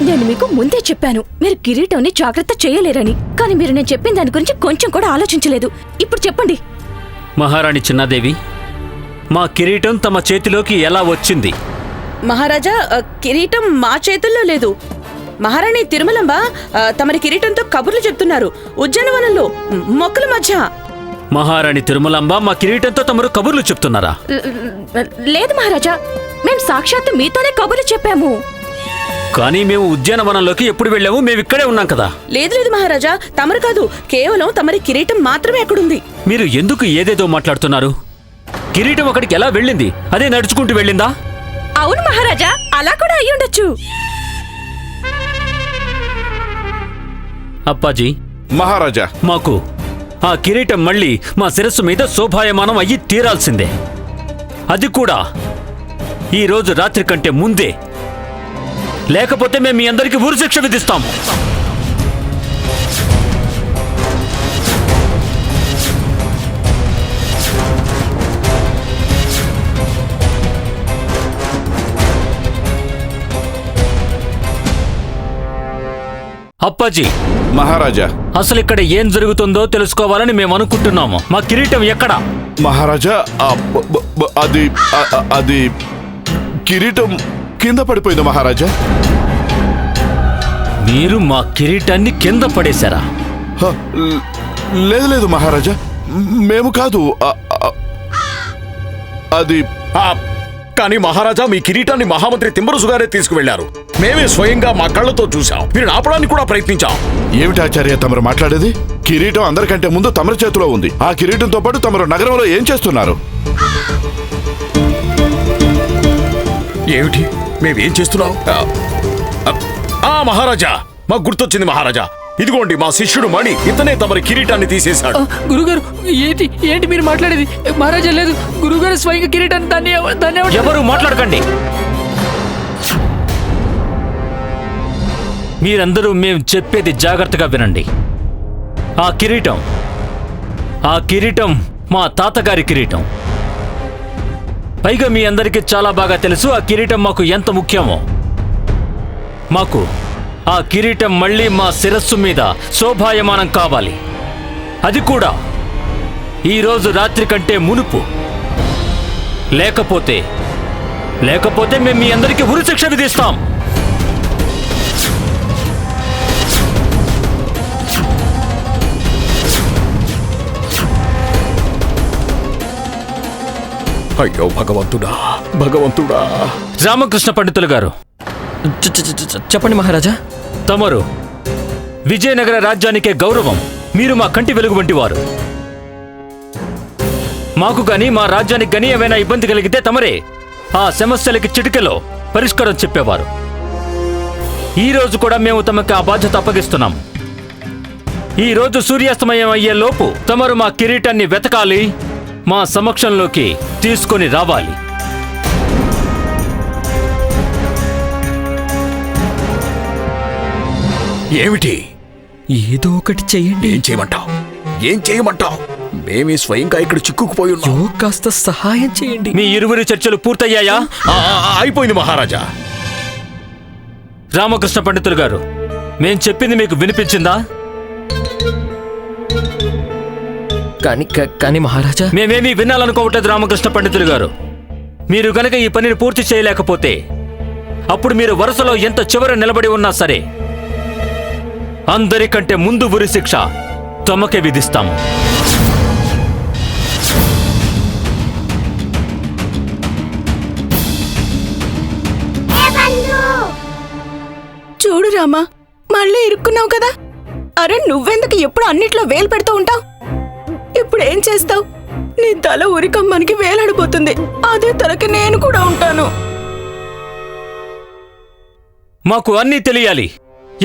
నేను మీకు ముందే చెప్పాను మీరు కిరీటాన్ని జాగ్రత్త చేయలేరని. కానీ మీరు నేను చెప్పిన దాని గురించి కొంచెం కూడా ఆలోచించలేదు. ఇప్పుడు చెప్పండి. మహారాణి చిన్నాదేవి, మా కిరీటం తమ చేతిలోకి ఎలా వచ్చింది? మహారాజా, కిరీటం మా చేతుల్లో లేదు. మహారాణి తిరుమలంబ తమరి కిరీటంతో కబుర్లు చెప్తున్నారు ఉద్యానవనంలో మొక్కల మధ్య. మహారాణి తిరుమలాంబ, మా కిరీటంతో తమరు కబుర్లు చెప్తున్నారా? లేదు మహారాజా, మేం సాక్షాత్తు మీతోనే కబుర్లు చెప్పాము. కానీ మేము ఉద్యానవనంలోకి ఎప్పుడు వెళ్ళాము? మేము ఇక్కడే ఉన్నాం కదా. లేదు లేదు మహారాజా, తమరు కాదు, కేవలం తమరి కిరీటం మాత్రమే అక్కడుంది. మీరు ఎందుకు ఏదేదో మాట్లాడుతున్నారు? కిరీటం అక్కడికి ఎలా వెళ్ళింది? అదే నడుచుకుంటూ వెళ్ళిందా? అవును మహారాజా, అలా కూడా అయ్యుండొచ్చు. అప్పాజీ, మహారాజా, మాకు ఆ కిరీటం మళ్ళీ మా శిరస్సు మీద శోభాయమానం అయ్యి తీరాల్సిందే. అది కూడా ఈ రోజు రాత్రి కంటే ముందే. లేకపోతే మేము మీ అందరికీ ఉరిశిక్ష విధిస్తాము. అప్పాజీ, మహారాజా, అసలు ఇక్కడ ఏం జరుగుతుందో తెలుసుకోవాలని మేము అనుకుంటున్నాము. మా కిరీటం ఎక్కడ? మహారాజా, అది కిరీటం కింద పడిపోయింది మహారాజా. మీరు మా కిరీటాన్ని కింద పడేశారా? లేదు లేదు మహారాజా, మేము కాదు. అది కానీ మహారాజా, మీ కిరీటాన్ని మహామంత్రి తిమ్మరుసు గారే తీసుకువెళ్లారు. మేమే స్వయంగా మా కళ్ళతో చూసాం. మీరు ఆపడానికి కూడా ప్రయత్నించాం. ఏమిటి ఆచార్య తమరు మాట్లాడేది? కిరీటం అందరికంటే ముందు తమరి చేతిలో ఉంది. ఆ కిరీటంతో పాటు తమరు నగరంలో ఏం చేస్తున్నారు? ఏమిటి? మేమేం చేస్తున్నాం? మహారాజా, మాకు గుర్తొచ్చింది మహారాజా. ఇదిగోండి మా శిష్యుడు మణి, ఇతనే తమరి కిరీటాన్ని తీసేశాడు. గురుగారు, ఏంటి మీరు మాట్లాడేది? మహారాజా లేదు, గురుగారు స్వయంగా కిరీటాన్ని దాన్ని ఎవరు మాట్లాడకండి. మీరందరూ మేము చెప్పేది జాగ్రత్తగా వినండి. ఆ కిరీటం మా తాతగారి కిరీటం. పైగా మీ అందరికీ చాలా బాగా తెలుసు ఆ కిరీటం మాకు ఎంత ముఖ్యమో. మాకు ఆ కిరీటం మళ్ళీ మా శిరస్సు మీద శోభాయమానం కావాలి. అది కూడా ఈరోజు రాత్రి కంటే మునుపు. లేకపోతే మేము మీ అందరికీ ఉరిశిక్ష విధిస్తాం. అయ్యో భగవంతుడా, భగవంతుడా. రామకృష్ణ పండితులు గారు, చెప్పండి మహారాజా. తమరు విజయనగర రాజ్యానికే గౌరవం. మీరు మా కంటి వెలుగు వంటి వారు. మాకు గాని మా రాజ్యానికి గాని ఏమైనా ఇబ్బంది కలిగితే తమరే ఆ సమస్యలకి చిటికెలో పరిష్కారం చెప్పేవారు. ఈ రోజు కూడా మేము తమకు ఆ బాధ్యత అప్పగిస్తున్నాము. ఈ రోజు సూర్యాస్తమయం అయ్యే లోపు తమరు మా కిరీటాన్ని వెతకాలి, మా సమక్షంలోకి తీసుకొని రావాలి. ఏమిటి? ఏదో ఒకటి చెయ్యండి. ఏం చేయమంటావు? మేమే స్వయంగా ఇక్కడ చిక్కుకుపోయి ఉన్నాం. కాస్త సహాయం చేయండి. మీ ఇరువురి చర్చలు పూర్తయ్యాయా? అయిపోయింది మహారాజా. రామకృష్ణ పండితులు గారు, మేం చెప్పింది మీకు వినిపించిందా? కానీ మహారాజా, మేమేమీ వినాలనుకోవట్లేదు రామకృష్ణ పండితులు గారు. మీరు గనక ఈ పనిని పూర్తి చేయలేకపోతే అప్పుడు మీరు వరుసలో ఎంత చివర నిలబడి ఉన్నా సరే అందరికంటే ముందు ఉరి శిక్ష తమకే విధిస్తాము. చూడు రామా, మళ్ళీ ఇరుక్కున్నావు కదా. అరే నువ్వెందుకు ఎప్పుడు అన్నిట్లో వేలు పెడుతూ ఉంటావు? ఇప్పుడు ఏం చేస్తావు? నీ తల ఉరికమ్మనికి వేలాడిపోతుంది. అదే తలకి నేను కూడా ఉంటాను. మాకు అన్నీ తెలియాలి.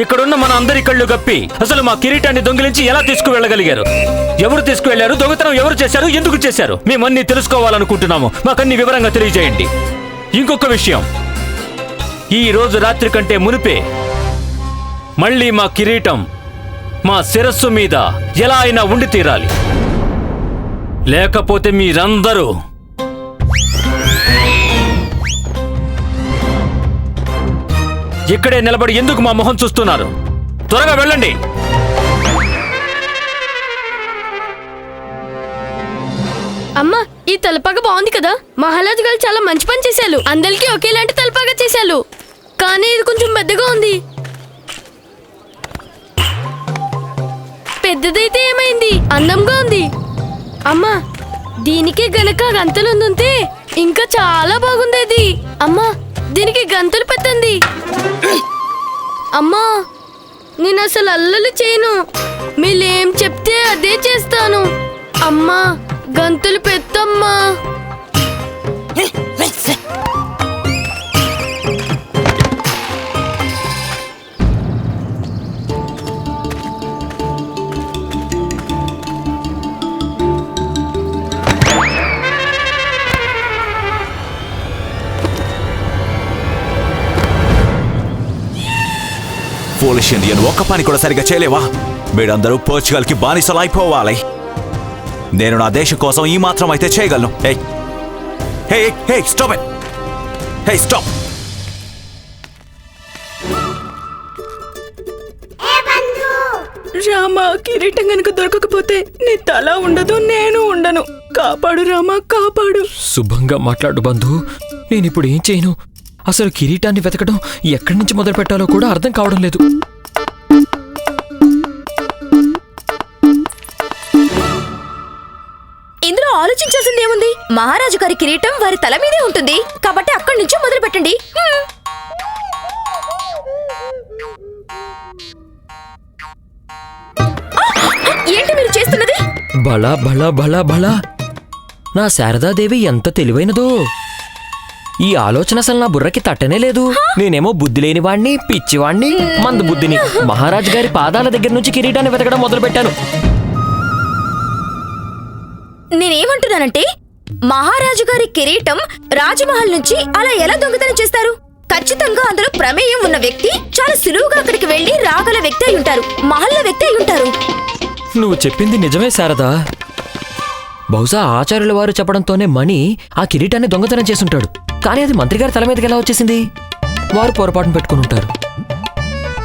ఇక్కడున్న మన అందరి కళ్ళు గప్పి అసలు మా కిరీటాన్ని దొంగిలించి ఎలా తీసుకువెళ్ళగలిగారు? ఎవరు తీసుకువెళ్లారు? దొంగతనం ఎవరు చేశారు? ఎందుకు చేశారు? మేమన్నీ తెలుసుకోవాలనుకుంటున్నాము. మాకన్నీ వివరంగా తెలియజేయండి. ఇంకొక విషయం, ఈ రోజు రాత్రి కంటే మునిపే మళ్ళీ మా కిరీటం మా శిరస్సు మీద ఎలా అయినా ఉండి తీరాలి. లేకపోతే మీరందరూ ఇక్కడే నిలబడి ఎందుకు మా మొహం చూస్తున్నారు? త్వరగా వెళ్ళండి. అమ్మా, ఈ తలపాక బాగుంది కదా. మహారాజు గారు చాలా మంచి పని చేశారు. అందరికీ ఒకేలాంటి తలపాక చేశారు. కానీ ఇది కొంచెం పెద్దగా ఉంది. పెద్దదైతే ఏమైంది? అందంగా ఉంది. అమ్మా, దీనికి గనక గంతలుందుంటే ఇంకా చాలా బాగుండేది. అమ్మా, దీనికి గంతులు పెట్టండి. అమ్మా, నేను అసలు అల్లలు చేయను. మీరేం చెప్తే అదే చేస్తాను. అమ్మా, గంతులు పెట్టమ్మా. పోలిష్ ఇండియన్ ఒక్క పని కూడా సరిగా చేయలేవా? మీరందరూ పోర్చుగల్కి బానిసలు అయిపోవాలి. నేను నా దేశం కోసం ఈ మాత్రం అయితే చేయగలను. Stop it. స్టాప్. రామా, కిరీటం గనుక దొరకకపోతే నీ తల ఉండదు, నేను ఉండను. కాపాడు రామా, కాపాడు. శుభంగా మాట్లాడు బంధు. నేనిప్పుడు ఏం చేయను? అసలు కిరీటాన్ని వెతకడం ఎక్కడి నుంచి మొదలు పెట్టాలో కూడా అర్థం కావడం లేదు. ఇందులో ఆలోచించాల్సిందేముంది? మహారాజు గారి కిరీటం వారి తల మీదే ఉంటుంది కాబట్టి అక్కడి నుంచి మొదలు పెట్టండి. ఏంటి మీరు చేస్తున్నది? బలా బలా బలా బలా, నా శారదాదేవి ఎంత తెలివైనదో. ఈ ఆలోచన అసలు నా బుర్రకి తట్టనే లేదు. నేనేమో బుద్ధి లేనివాణ్ణి, పిచ్చివాణ్ణి, మంద బుద్ధిని. మహారాజు గారి పాదాల దగ్గర నుంచి కిరీటాన్ని వెతకడం మొదలుపెట్టాను. నేనేమంటున్నానంటే, మహారాజు గారి కిరీటం రాజమహల్ నుంచి అలా ఎలా దొంగతనం చేస్తారు? ఖచ్చితంగా అందులో ప్రమేయం ఉన్న వ్యక్తి చాలా సులువుగా అక్కడికి వెళ్లి రాగల వ్యక్తి అయి ఉంటారు. మహల్లో వ్యక్తి అయి ఉంటారు. నువ్వు చెప్పింది నిజమే శారదా. బహుశా ఆచార్యుల వారు చెప్పడంతోనే మణి ఆ కిరీటాన్ని దొంగతనం చేసుంటాడు. కానీ అది మంత్రిగారి తల మీదకి ఎలా వచ్చేసింది? వారు పొరపాటును పెట్టుకుని ఉంటారు.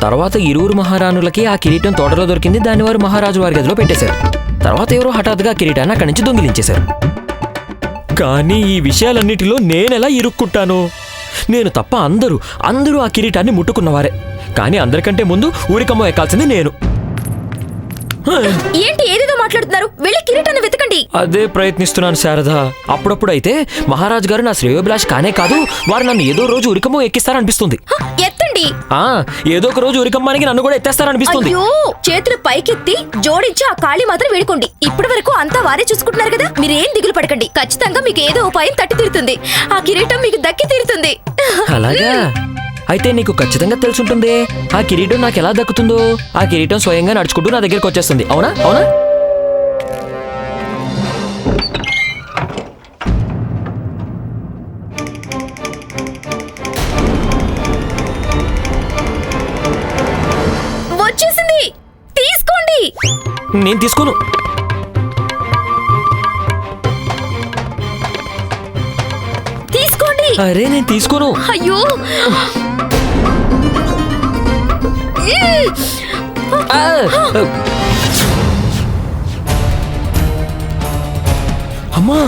తర్వాత ఇరువురు మహారాణులకి ఆ కిరీటం తోటలో దొరికింది. దాన్ని వారు మహారాజు వారి గదిలో పెట్టేశారు. తర్వాత ఎవరో హఠాత్తుగా కిరీటాన్ని అక్కడి నుంచి దొంగిలించేశారు. కానీ ఈ విషయాలన్నిటిలో నేనెలా ఇరుక్కుంటాను? నేను తప్ప అందరూ ఆ కిరీటాన్ని ముట్టుకున్నవారే. కానీ అందరికంటే ముందు ఊరికమ్మ ఎక్కాల్సింది నేను. ఏంటి ఏదేదో మాట్లాడుతున్నారు? వెళ్ళి కిరీటాన్ని వెతకండి. అదే ప్రయత్నిస్తున్నాను శారదా. అప్పుడప్పుడైతే మహారాజు గారు నా శ్రేయోభిలాష్ కానే కాదు, వారు నన్ను ఏదో రోజు ఉరికమ్మ ఎక్కిస్తారనిపిస్తుంది. ఎత్తండి. ఏదో ఒక రోజు ఉరికమ్మానికి నన్ను కూడా ఎత్తేస్తారనిపిస్తుంది. అయ్యో, చేతులు పైకెత్తి జోడించి ఆ కాళీ మాత్రం వేడుకోండి. ఇప్పటి వరకు అంతా వారే చూసుకుంటున్నారు కదా, మీరేం దిగులు పడకండి. ఖచ్చితంగా మీకు ఏదో ఉపాయం తట్టి తీరుతుంది. ఆ కిరీటం మీకు దక్కి తీరుతుంది. అలాగా? అయితే నీకు ఖచ్చితంగా తెలుసుంటుంది ఆ కిరీటం నాకు ఎలా దక్కుతుందో. ఆ కిరీటం స్వయంగా నడుచుకుంటూ నా దగ్గరికి వచ్చేస్తుంది. అవునా? అవునా? వచ్చేసింది. తీసుకోండి. నేను తీసుకోను. తీసుకోండి. అరే నేను తీసుకోను. అయ్యో, అమ్మా,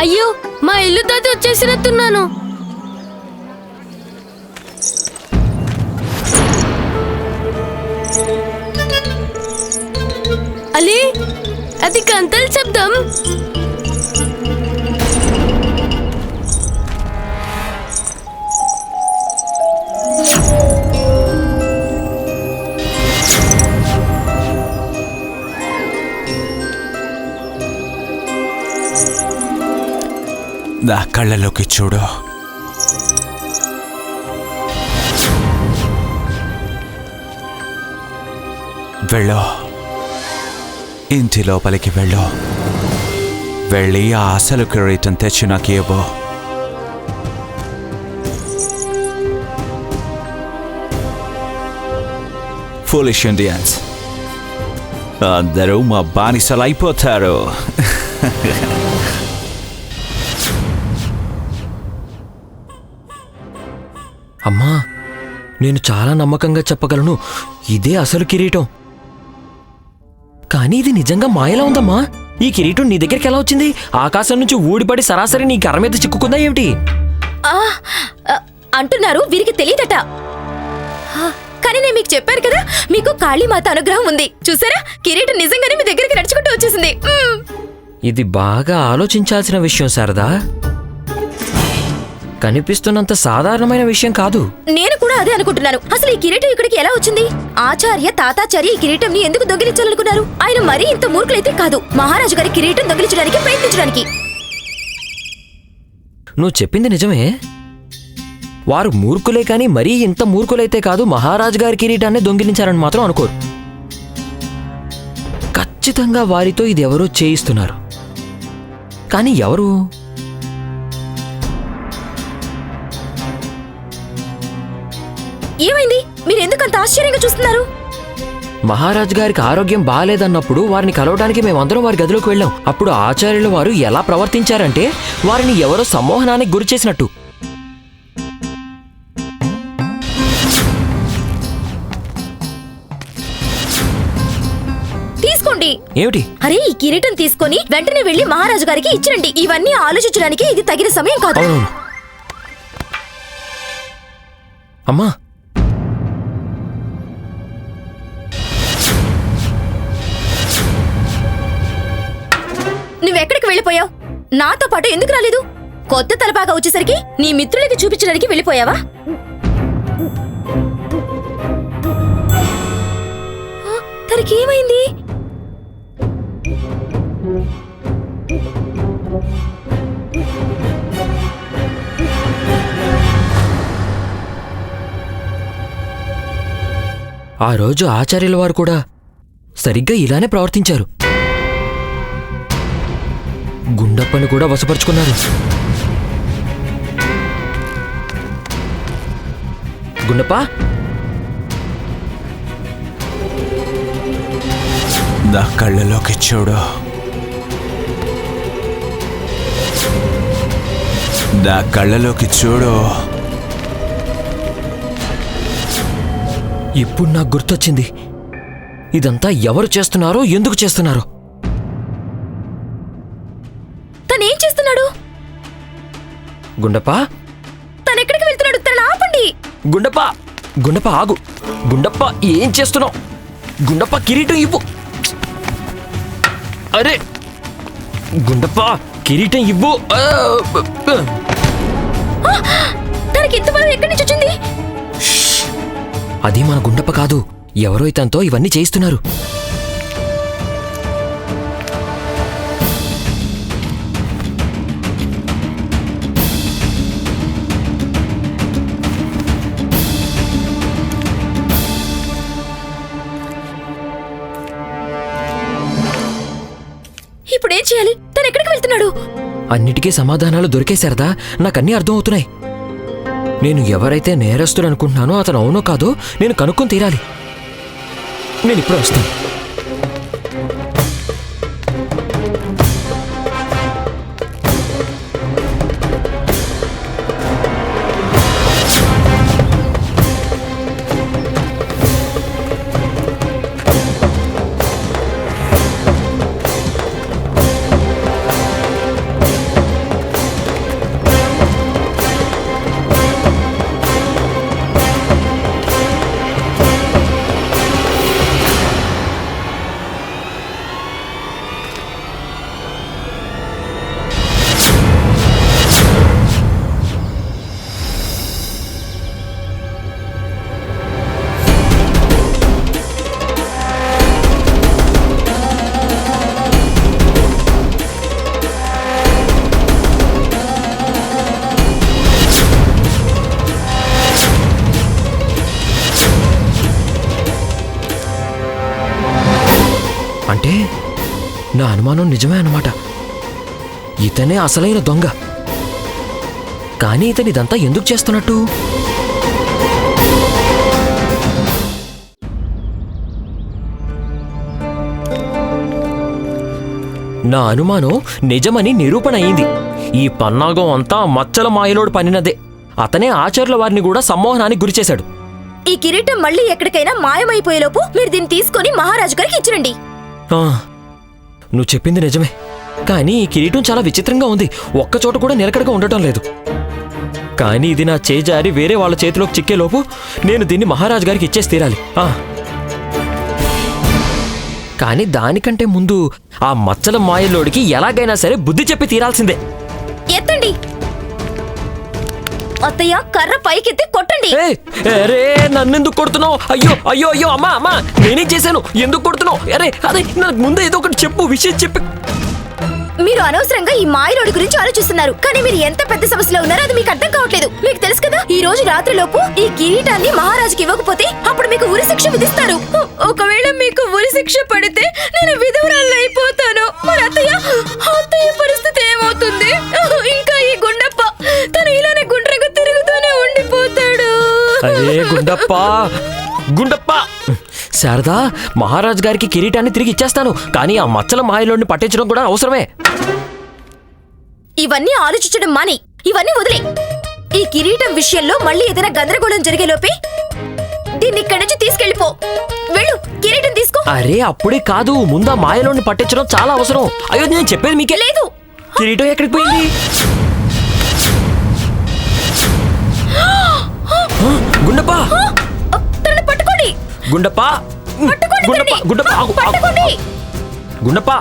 అయ్యో, మా ఇల్లు దాటి వచ్చేసినట్టున్నాను. అలీ, అది గంటల శబ్దం. నా కళ్ళలోకి చూడు. వెళ్ళు, ఇంటి లోపలికి వెళ్ళు. వెళ్ళి ఆ అసలు కిరీటం తెచ్చి నాకు ఇవ్వు. ఫూలిష్ ఇండియన్స్, అందరూ మా బానిసలు అయిపోతారు. అమ్మా, నేను చాలా నమ్మకంగా చెప్పగలను, ఇదే అసలు కిరీటం. కానీ ఇది నిజంగా మాయలా ఉందమ్మా. ఈ కిరీటం నీ దగ్గరికి ఎలా వచ్చింది? ఆకాశం నుంచి ఊడిపడి సరాసరి నీ కర్ర మీద చిక్కుకుందా ఏమిటి? అంటున్నారు వీరికి తెలియదట. కానీ నేను మీకు చెప్పాను కదా, మీకు కాళీమాత అనుగ్రహం ఉంది. చూసారా, కిరీటం నిజంగానే మీ దగ్గరికి నడుచుకుంటూ వచ్చేసింది. ఇది బాగా ఆలోచించాల్సిన విషయం శారదా. కనిపిస్తున్నంత సాధారణమైన విషయం కాదు. నేను కూడా అదే అనుకుంటున్నాను. అసలు ఈ కిరీటం ఇక్కడికి ఎలా వచ్చింది? ఆచార్య తాతాచార్య ఈ కిరీటంని ఎందుకు దొంగిలించాలనుకున్నారు? ఆయన మరీ ఇంత మూర్ఖులైతే కాదు మహారాజు గారి కిరీటం దొంగిలించడానికి ప్రయత్నించడానికి. నువ్వు చెప్పింది నిజమే. వారు మూర్ఖులే కానీ మరీ ఇంత మూర్ఖులైతే కాదు మహారాజు గారి కిరీటాన్ని దొంగిలించారని మాత్రం అనుకోరు. ఖచ్చితంగా వారితో ఇది ఎవరో చేయిస్తున్నారు. కానీ ఎవరు? ఏమైంది? మీరు ఎందుకంత ఆశ్చర్యంగా చూస్తున్నారు? మహారాజు గారికి ఆరోగ్యం బాగాలేదన్నప్పుడు వారిని కలవడానికి మేమందరం వారి గదిలోకి వెళ్ళాం. అప్పుడు ఆచార్యుల వారు ఎలా ప్రవర్తించారంటే వారిని ఎవరో సమ్మోహనానికి గురి చేసినట్టు. తీసుకోండి. ఏమిటి? అరే ఈ కిరీటం తీసుకొని వెంటనే వెళ్లి మహారాజు గారికి ఇచ్చిరండి. ఇవన్నీ ఆలోచించడానికి ఇది తగిన సమయం కాదు. అవునవును. అమ్మా, నువ్వెక్కడికి వెళ్ళిపోయావు? నాతో పాటు ఎందుకు రాలేదు? కొత్త తలపాగా వచ్చేసరికి నీ మిత్రులకి చూపించడానికి వెళ్ళిపోయావా? తనకి ఏమైంది? ఆ రోజు ఆచార్యుల వారు కూడా సరిగ్గా ఇలానే ప్రవర్తించారు. గుండప్పని కూడా వశపరుచుకున్నారు. గుండప్ప, నా కళ్ళలోకి చూడు. నా కళ్ళలోకి చూడు. ఇప్పుడు నాకు గుర్తొచ్చింది. ఇదంతా ఎవరు చేస్తున్నారో, ఎందుకు చేస్తున్నారో. తనేం చేస్తున్నాడు? గుండప్ప, తనెక్కడికి వెళ్తున్నాడు? తనని ఆపండి. గుండప్ప, గుండప్ప ఆగు. గుండప్ప, ఏం చేస్తున్నావు? గుండప్ప, కిరీటం ఇవ్వు. అరే గుండప్ప, కిరీటం ఇవ్వు. తనకి ఇంత బలం ఎక్కడి నుంచి వచ్చింది? అది మన గుండప్ప కాదు, ఎవరో ఇతనితో ఇవన్నీ చేయిస్తున్నారు. ఇప్పుడేం చేయాలి? తను ఎక్కడికి వెళ్తున్నాడు? అన్నిటికీ సమాధానాలు దొరికేశారదా? నాకన్నీ అర్థం అవుతున్నాయి. నేను ఎవరైతే నేరస్తుడు అనుకుంటున్నానో అతను అవునో కాదో నేను కనుక్కొని తీరాలి. నేను ఇప్పుడు వస్తాను. అంటే నా అనుమానం నిజమే అన్నమాట. ఇతనే అసలైన దొంగ. కానీ ఇతను ఇదంతా ఎందుకు చేస్తున్నట్టు? నా అనుమానం నిజమని నిరూపణ అయింది. ఈ పన్నాగం అంతా మచ్చల మాయలోడు పనినదే. అతనే ఆచార్యుల వారిని కూడా సమ్మోహనానికి గురిచేశాడు. ఈ కిరీటం మళ్ళీ ఎక్కడికైనా మాయమైపోయేలోపు మీరు దీన్ని తీసుకొని మహారాజు గారికి ఇచ్చిరండి. నువ్వు చెప్పింది నిజమే, కానీ ఈ కిరీటం చాలా విచిత్రంగా ఉంది. ఒక్కచోట కూడా నిలకడగా ఉండటం లేదు. కానీ ఇది నా చేజారి వేరే వాళ్ళ చేతిలోకి చిక్కేలోపు నేను దీన్ని మహారాజు గారికి ఇచ్చేసి తీరాలి. కానీ దానికంటే ముందు ఆ మచ్చల మాయలోడికి ఎలాగైనా సరే బుద్ధి చెప్పి తీరాల్సిందే. ఎత్తండి అత్తయ్య, కర్ర పైకెత్తి కొట్టండి. అరే నన్నెందుకు కొడుతున్నావు? అయ్యో అయ్యో అయ్యో, అమ్మా అమ్మా, నేనేం చేశాను? ఎందుకు కొడుతున్నావు? అరే అదే నాకు ముందే ఏదో ఒకటి చెప్పు, విషయం చెప్పి. మీరు అనవసరంగా ఈ మాయలోడి గురించి ఆలోచిస్తున్నారు. కానీ మీరు ఎంత పెద్ద సమస్యలో ఉన్నారో అది మీకు అర్థం కావట్లేదు. మీకు తెలుసు కదా, ఈ రోజు రాత్రిలోపు ఈ కిరీటాన్ని మహారాజుకి ఇవ్వకపోతే అప్పుడు మీకు ఉరి శిక్ష విధిస్తారు. ఒకవేళ మీకు ఉరి శిక్ష పడితే నేను విధవరాలు అయిపోతాను. మరి అత్తయ్య పరిస్థితి ఏమవుతుంది? ఇంకా ఈ గుండప్ప తను ఇలానే గుండ్రగా తిరుగుతూనే ఉండిపోతాడు. అరే గుండప్ప, గుండప్ప, శారదా, మహారాజు గారికి కిరీటాన్ని తిరిగి ఇచ్చేస్తాను. కానీ ఆ మచ్చల మాయలోడిని పట్టించడం కూడా అవసరమే. ఇవన్నీ ఆలోచించడం మాని ఇవన్నీ వదిలే. ఈ కిరీటం విషయంలో మళ్ళీ ఏదైనా గందరగోళం జరిగేలోపే దీన్ని ఇక్కడి నుంచి తీసుకెళ్ళిపో. వెళ్ళు, కిరీటం తీసుకో. అరే అప్పుడే కాదు, ముందా మాయలోని పట్టించడం చాలా అవసరం. అయ్యో నేను చెప్పేది మీకే లేదు. కిరీటం ఎక్కడికి పోయింది? గుండప్ప తనని పట్టుకోండి. గుండప్ప పట్టుకోండి గుండప్ప తనని. గుండప్ప ఆగు, ఆగు, పట్టుకోండి. గుండప్ప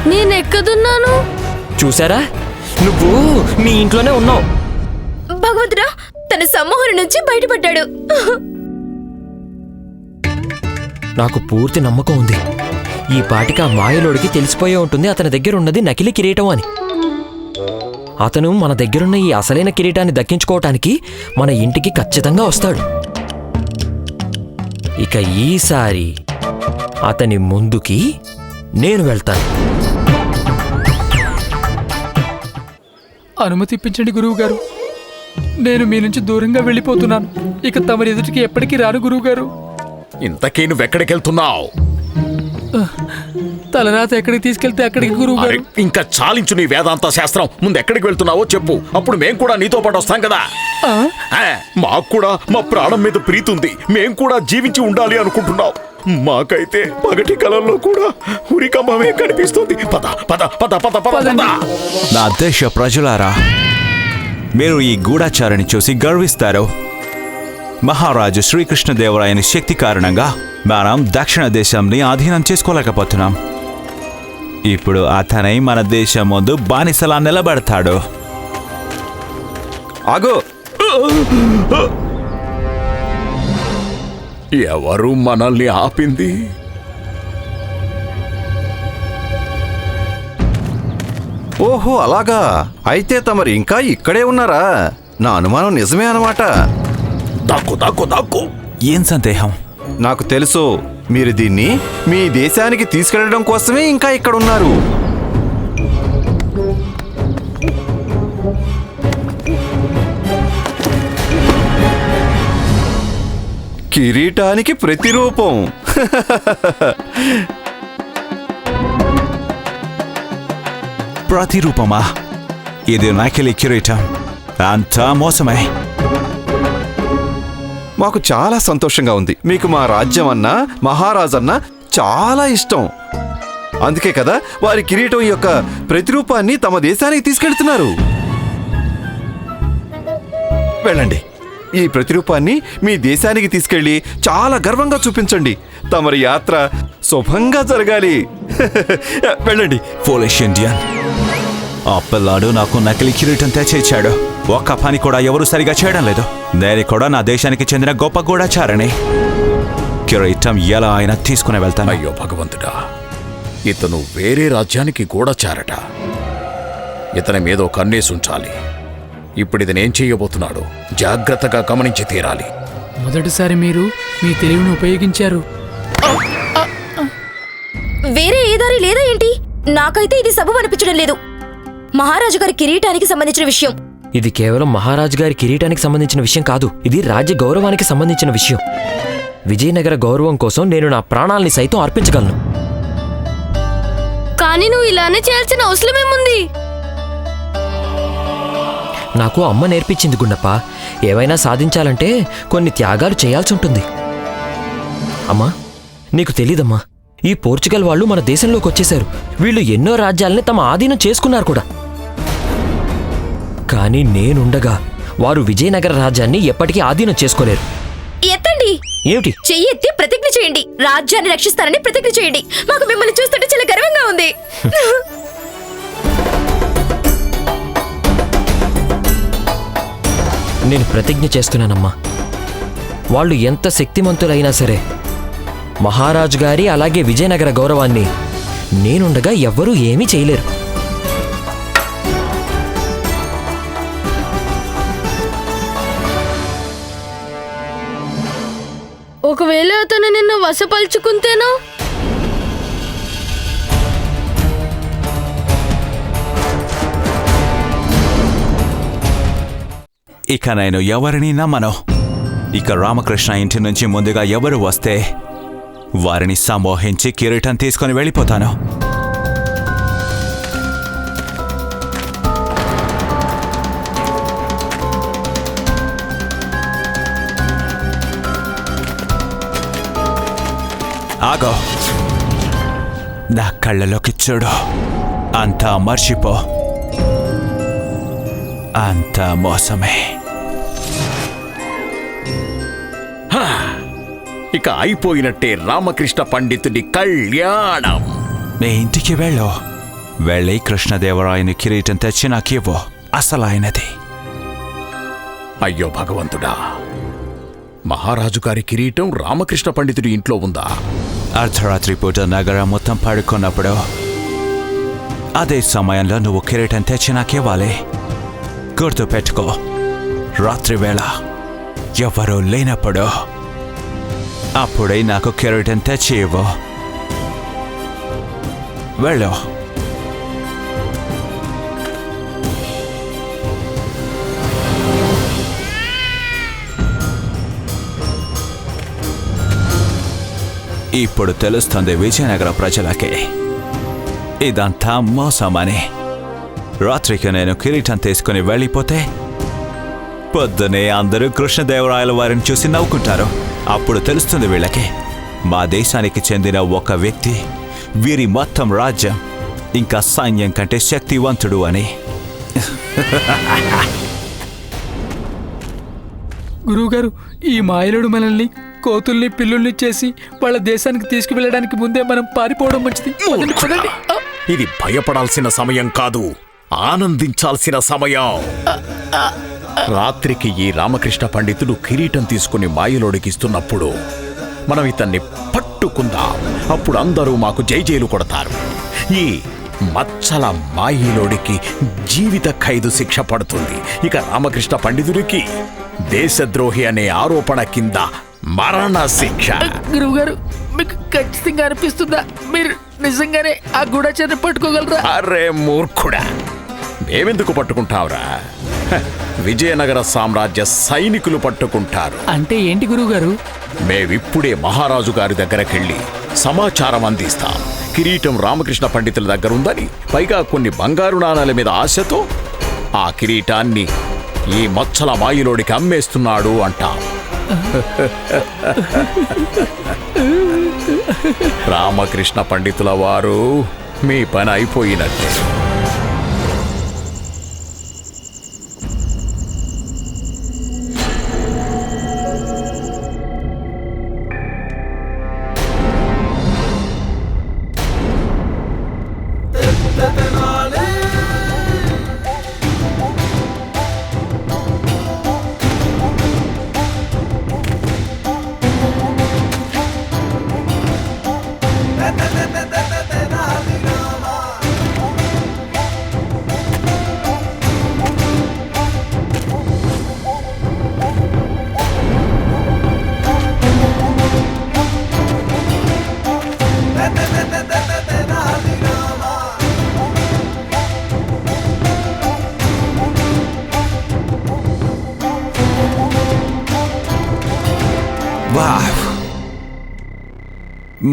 నేనెక్కడున్నాను? చూసారా, నువ్వు మీ ఇంట్లోనే ఉన్నావు. భగవంతుడా, తన సమ్మోహన నుంచి బయటపడ్డాడు. నాకు పూర్తి నమ్మకం ఉంది, ఈ పాటికి ఆ మాయలోడికి తెలిసిపోయే ఉంటుంది అతని దగ్గర ఉన్నది నకిలీ కిరీటం అని. అతను మన దగ్గరున్న ఈ అసలైన కిరీటాన్ని దక్కించుకోవటానికి మన ఇంటికి ఖచ్చితంగా వస్తాడు. ఇక ఈసారి అతని ముందుకి నేను వెళ్తాను. అనుమతి ఇప్పించండి గురువు గారు. నేను మీ నుంచి దూరంగా వెళ్ళిపోతున్నాను. ఇక తమరి ఎదుటికి ఎప్పటికీ రాను గురువు గారు. ఇంతకీ నువ్వెక్కడికి వెళ్తున్నావు? తలరాత ఎక్కడికి తీసుకెళ్తే అక్కడికి గురువు గారు. ఇంకా చాలించు నీ వేదాంత శాస్త్రం. ముందు ఎక్కడికి వెళ్తున్నావో చెప్పు, అప్పుడు మేం కూడా నీతో పాటు వస్తాం కదా. మాకు కూడా మా ప్రాణం మీద ప్రీతి ఉంది, మేం కూడా జీవించి ఉండాలి అనుకుంటున్నాం. మాకైతే పగటి కళల్లో కూడా ఉరికంబమే కనిపిస్తుంది. పద పద పద పద పద. నా దేశ ప్రజలారా, మీరు ఈ గూఢచారిని చూసి గర్విస్తారు. మహారాజు శ్రీకృష్ణదేవరాయని శక్తి కారణంగా మనం దక్షిణ దేశంని ఆధీనం చేసుకోలేకపోతున్నాం. ఇప్పుడు అతనై మన దేశం ముందు బానిసలా నిలబడతాడు. ఆగో, ఎవరు మనల్ని ఆపింది? ఓహో అలాగా, అయితే తమరు ఇంకా ఇక్కడే ఉన్నారా? నా అనుమానం నిజమే అన్నమాట. దాక్కు దాక్కు దాక్కు. ఏం సందేహం? నాకు తెలుసు, మీరు దీన్ని మీ దేశానికి తీసుకెళ్లడం కోసమే ఇంకా ఇక్కడ ఉన్నారు. కిరీటానికి ప్రతిరూపం. ప్రతిరూపమా? ఇది నకిలీ కిరీటం, అంతా మోసమే. మాకు చాలా సంతోషంగా ఉంది. మీకు మా రాజ్యం అన్నా మహారాజన్నా చాలా ఇష్టం. అందుకే కదా వారి కిరీటం యొక్క ప్రతిరూపాన్ని తమ దేశానికి తీసుకెళ్తున్నారు. వెళ్ళండి, ఈ ప్రతిరూపాన్ని మీ దేశానికి తీసుకెళ్లి చాలా గర్వంగా చూపించండి. తమరి యాత్ర శుభంగా జరగాలి. వెళ్ళండి. ఫూలిష్ ఇండియన్, ఆ పిల్లాడు నాకు నకిలీ కిరీటం తెచ్చిచ్చాడు. ఒక్క పని కూడా ఎవరు సరిగా చేయడం లేదు. నేను కూడా నా దేశానికి చెందిన గొప్ప గూఢచారిని. కిరీటం ఎలా అయినా తీసుకుని వెళ్తాను. అయ్యో భగవంతుడా, ఇతను వేరే రాజ్యానికి గూఢచారట. ఇతని మీద ఒక కన్నేసి ఉంచాలి. ఇప్పుడు ఇతనేం చేయబోతున్నాడు జాగ్రత్తగా గమనించి తీరాలి. మొదటిసారి మీరు మీ తెలివిని ఉపయోగించారు. వేరే ఏ దారి లేదా ఏంటి? నాకైతే ఇది సబబు అనిపించడం లేదు. మహారాజు గారి కిరీటానికి సంబంధించిన విషయం. ఇది కేవలం మహారాజు గారి కిరీటానికి సంబంధించిన విషయం కాదు, ఇది రాజ్య గౌరవానికి సంబంధించిన విషయం. విజయనగర గౌరవం కోసం నేను నా ప్రాణాల్ని సైతం అర్పించగలను. కానీ నువ్వు ఇలానే చేయాల్సిన అవసరమేముంది? నాకు అమ్మ నేర్పించింది గుండప్ప, ఏవైనా సాధించాలంటే కొన్ని త్యాగాలు చేయాల్సి ఉంటుంది. అమ్మా, నీకు తెలీదమ్మా, ఈ పోర్చుగల్ వాళ్ళు మన దేశంలోకి వచ్చేశారు. వీళ్ళు ఎన్నో రాజ్యాలని తమ ఆధీనం చేసుకున్నారు కూడా. కానీ నేనుండగా వారు విజయనగర రాజ్యాన్ని ఎప్పటికీ ఆధీనం చేసుకోలేరు. ఎత్తండి. ఏమిటి? చెయ్యి ఎత్తి ప్రతిజ్ఞ చేయండి. రాజ్యాన్ని రక్షిస్తారని ప్రతిజ్ఞ చేయండి. మాకు మిమ్మల్ని చూస్తుంటే చాలా గర్వంగా ఉంది. నేను ప్రతిజ్ఞ చేస్తున్నానమ్మా. వాళ్ళు ఎంత శక్తిమంతులైనా సరే మహారాజు గారి అలాగే విజయనగర గౌరవాన్ని నేనుండగా ఎవ్వరూ ఏమీ చేయలేరు. ఒకవేళ అతను నిన్ను వశపరుచుకుంటేనో? ఇక నేను ఎవరిని నమ్మను. ఇక రామకృష్ణ ఇంటి నుంచి ముందుగా ఎవరు వస్తే వారిని సంమోహించి కిరీటం తీసుకొని వెళ్ళిపోతాను. ఆగో, నా కళ్ళలోకి చూడు. అంతా మర్చిపో. అంతా మోసమే. ఇక అయిపోయినట్టే రామకృష్ణ పండితుడి కళ్యాణం. మీ ఇంటికి వెళ్ళు. వెళ్ళి కృష్ణదేవరాయని కిరీటం తెచ్చి నాకివ్వు. అసలైనది. అయ్యో భగవంతుడా, మహారాజు గారి కిరీటం రామకృష్ణ పండితుడి ఇంట్లో ఉందా? అర్ధరాత్రి పూట నగరం మొత్తం పడుకున్నప్పుడు అదే సమయంలో నువ్వు కిరీటం తెచ్చి నాకివ్వాలి. గుర్తు పెట్టుకో, రాత్రి వేళ ఎవరూ లేనప్పుడు అప్పుడే నాకు కిరీటం తెచ్చి ఇవ్వు. వెళ్ళు. ఇప్పుడు తెలుస్తుంది విజయనగర ప్రజలకి ఇదంతా మోసమని. రాత్రికి నేను కిరీటం తీసుకుని వెళ్ళిపోతే పొద్దునే అందరూ కృష్ణదేవరాయల వారిని చూసి నవ్వుకుంటారు. అప్పుడు తెలుస్తుంది వీళ్ళకి మా దేశానికి చెందిన ఒక వ్యక్తి వీరి మొత్తం రాజ్యం ఇంకా సైన్యం కంటే శక్తివంతుడు అని. గురువుగారు, ఈ మాయలుడు మనల్ని కోతుల్ని పిల్లుల్ని చేసి వాళ్ళ దేశానికి తీసుకువెళ్ళడానికి ముందే మనం పారిపోవడం మంచిది. పదండి, పదండి. ఇది భయపడాల్సిన సమయం కాదు, ఆనందించాల్సిన సమయం. రాత్రికి ఈ రామకృష్ణ పండితుడు కిరీటం తీసుకుని మాయలోడికి ఇస్తున్నప్పుడు మనం ఇతన్ని పట్టుకుందాం. అప్పుడు అందరూ మాకు జైజేలు కొడతారు. ఈ మచ్చల మాయిలోడికి జీవిత ఖైదు శిక్ష పడుతుంది. ఇక రామకృష్ణ పండితుడికి దేశద్రోహి అనే ఆరోపణ కింద మరణ శిక్ష. గురువుగారు, మీకు ఖచ్చితంగా అనిపిస్తుందా మీరు నిజంగానే ఆ గూఢచారిని పట్టుకోగలరా? అరే మూర్ఖుడా, మేమెందుకు పట్టుకుంటావురా? విజయనగర సామ్రాజ్య సైనికులు పట్టుకుంటారు. అంటే ఏంటి గురువుగారు? మేమిప్పుడే మహారాజు గారి దగ్గరకెళ్ళి సమాచారం అందిస్తాం. కిరీటం రామకృష్ణ పండితుల దగ్గర ఉందని, పైగా కొన్ని బంగారు నాణాల మీద ఆశతో ఆ కిరీటాన్ని ఈ మచ్చల మాయిలోడికి అమ్మేస్తున్నాడు అంటాం. రామకృష్ణ పండితుల వారు, మీ పని అయిపోయినట్టే.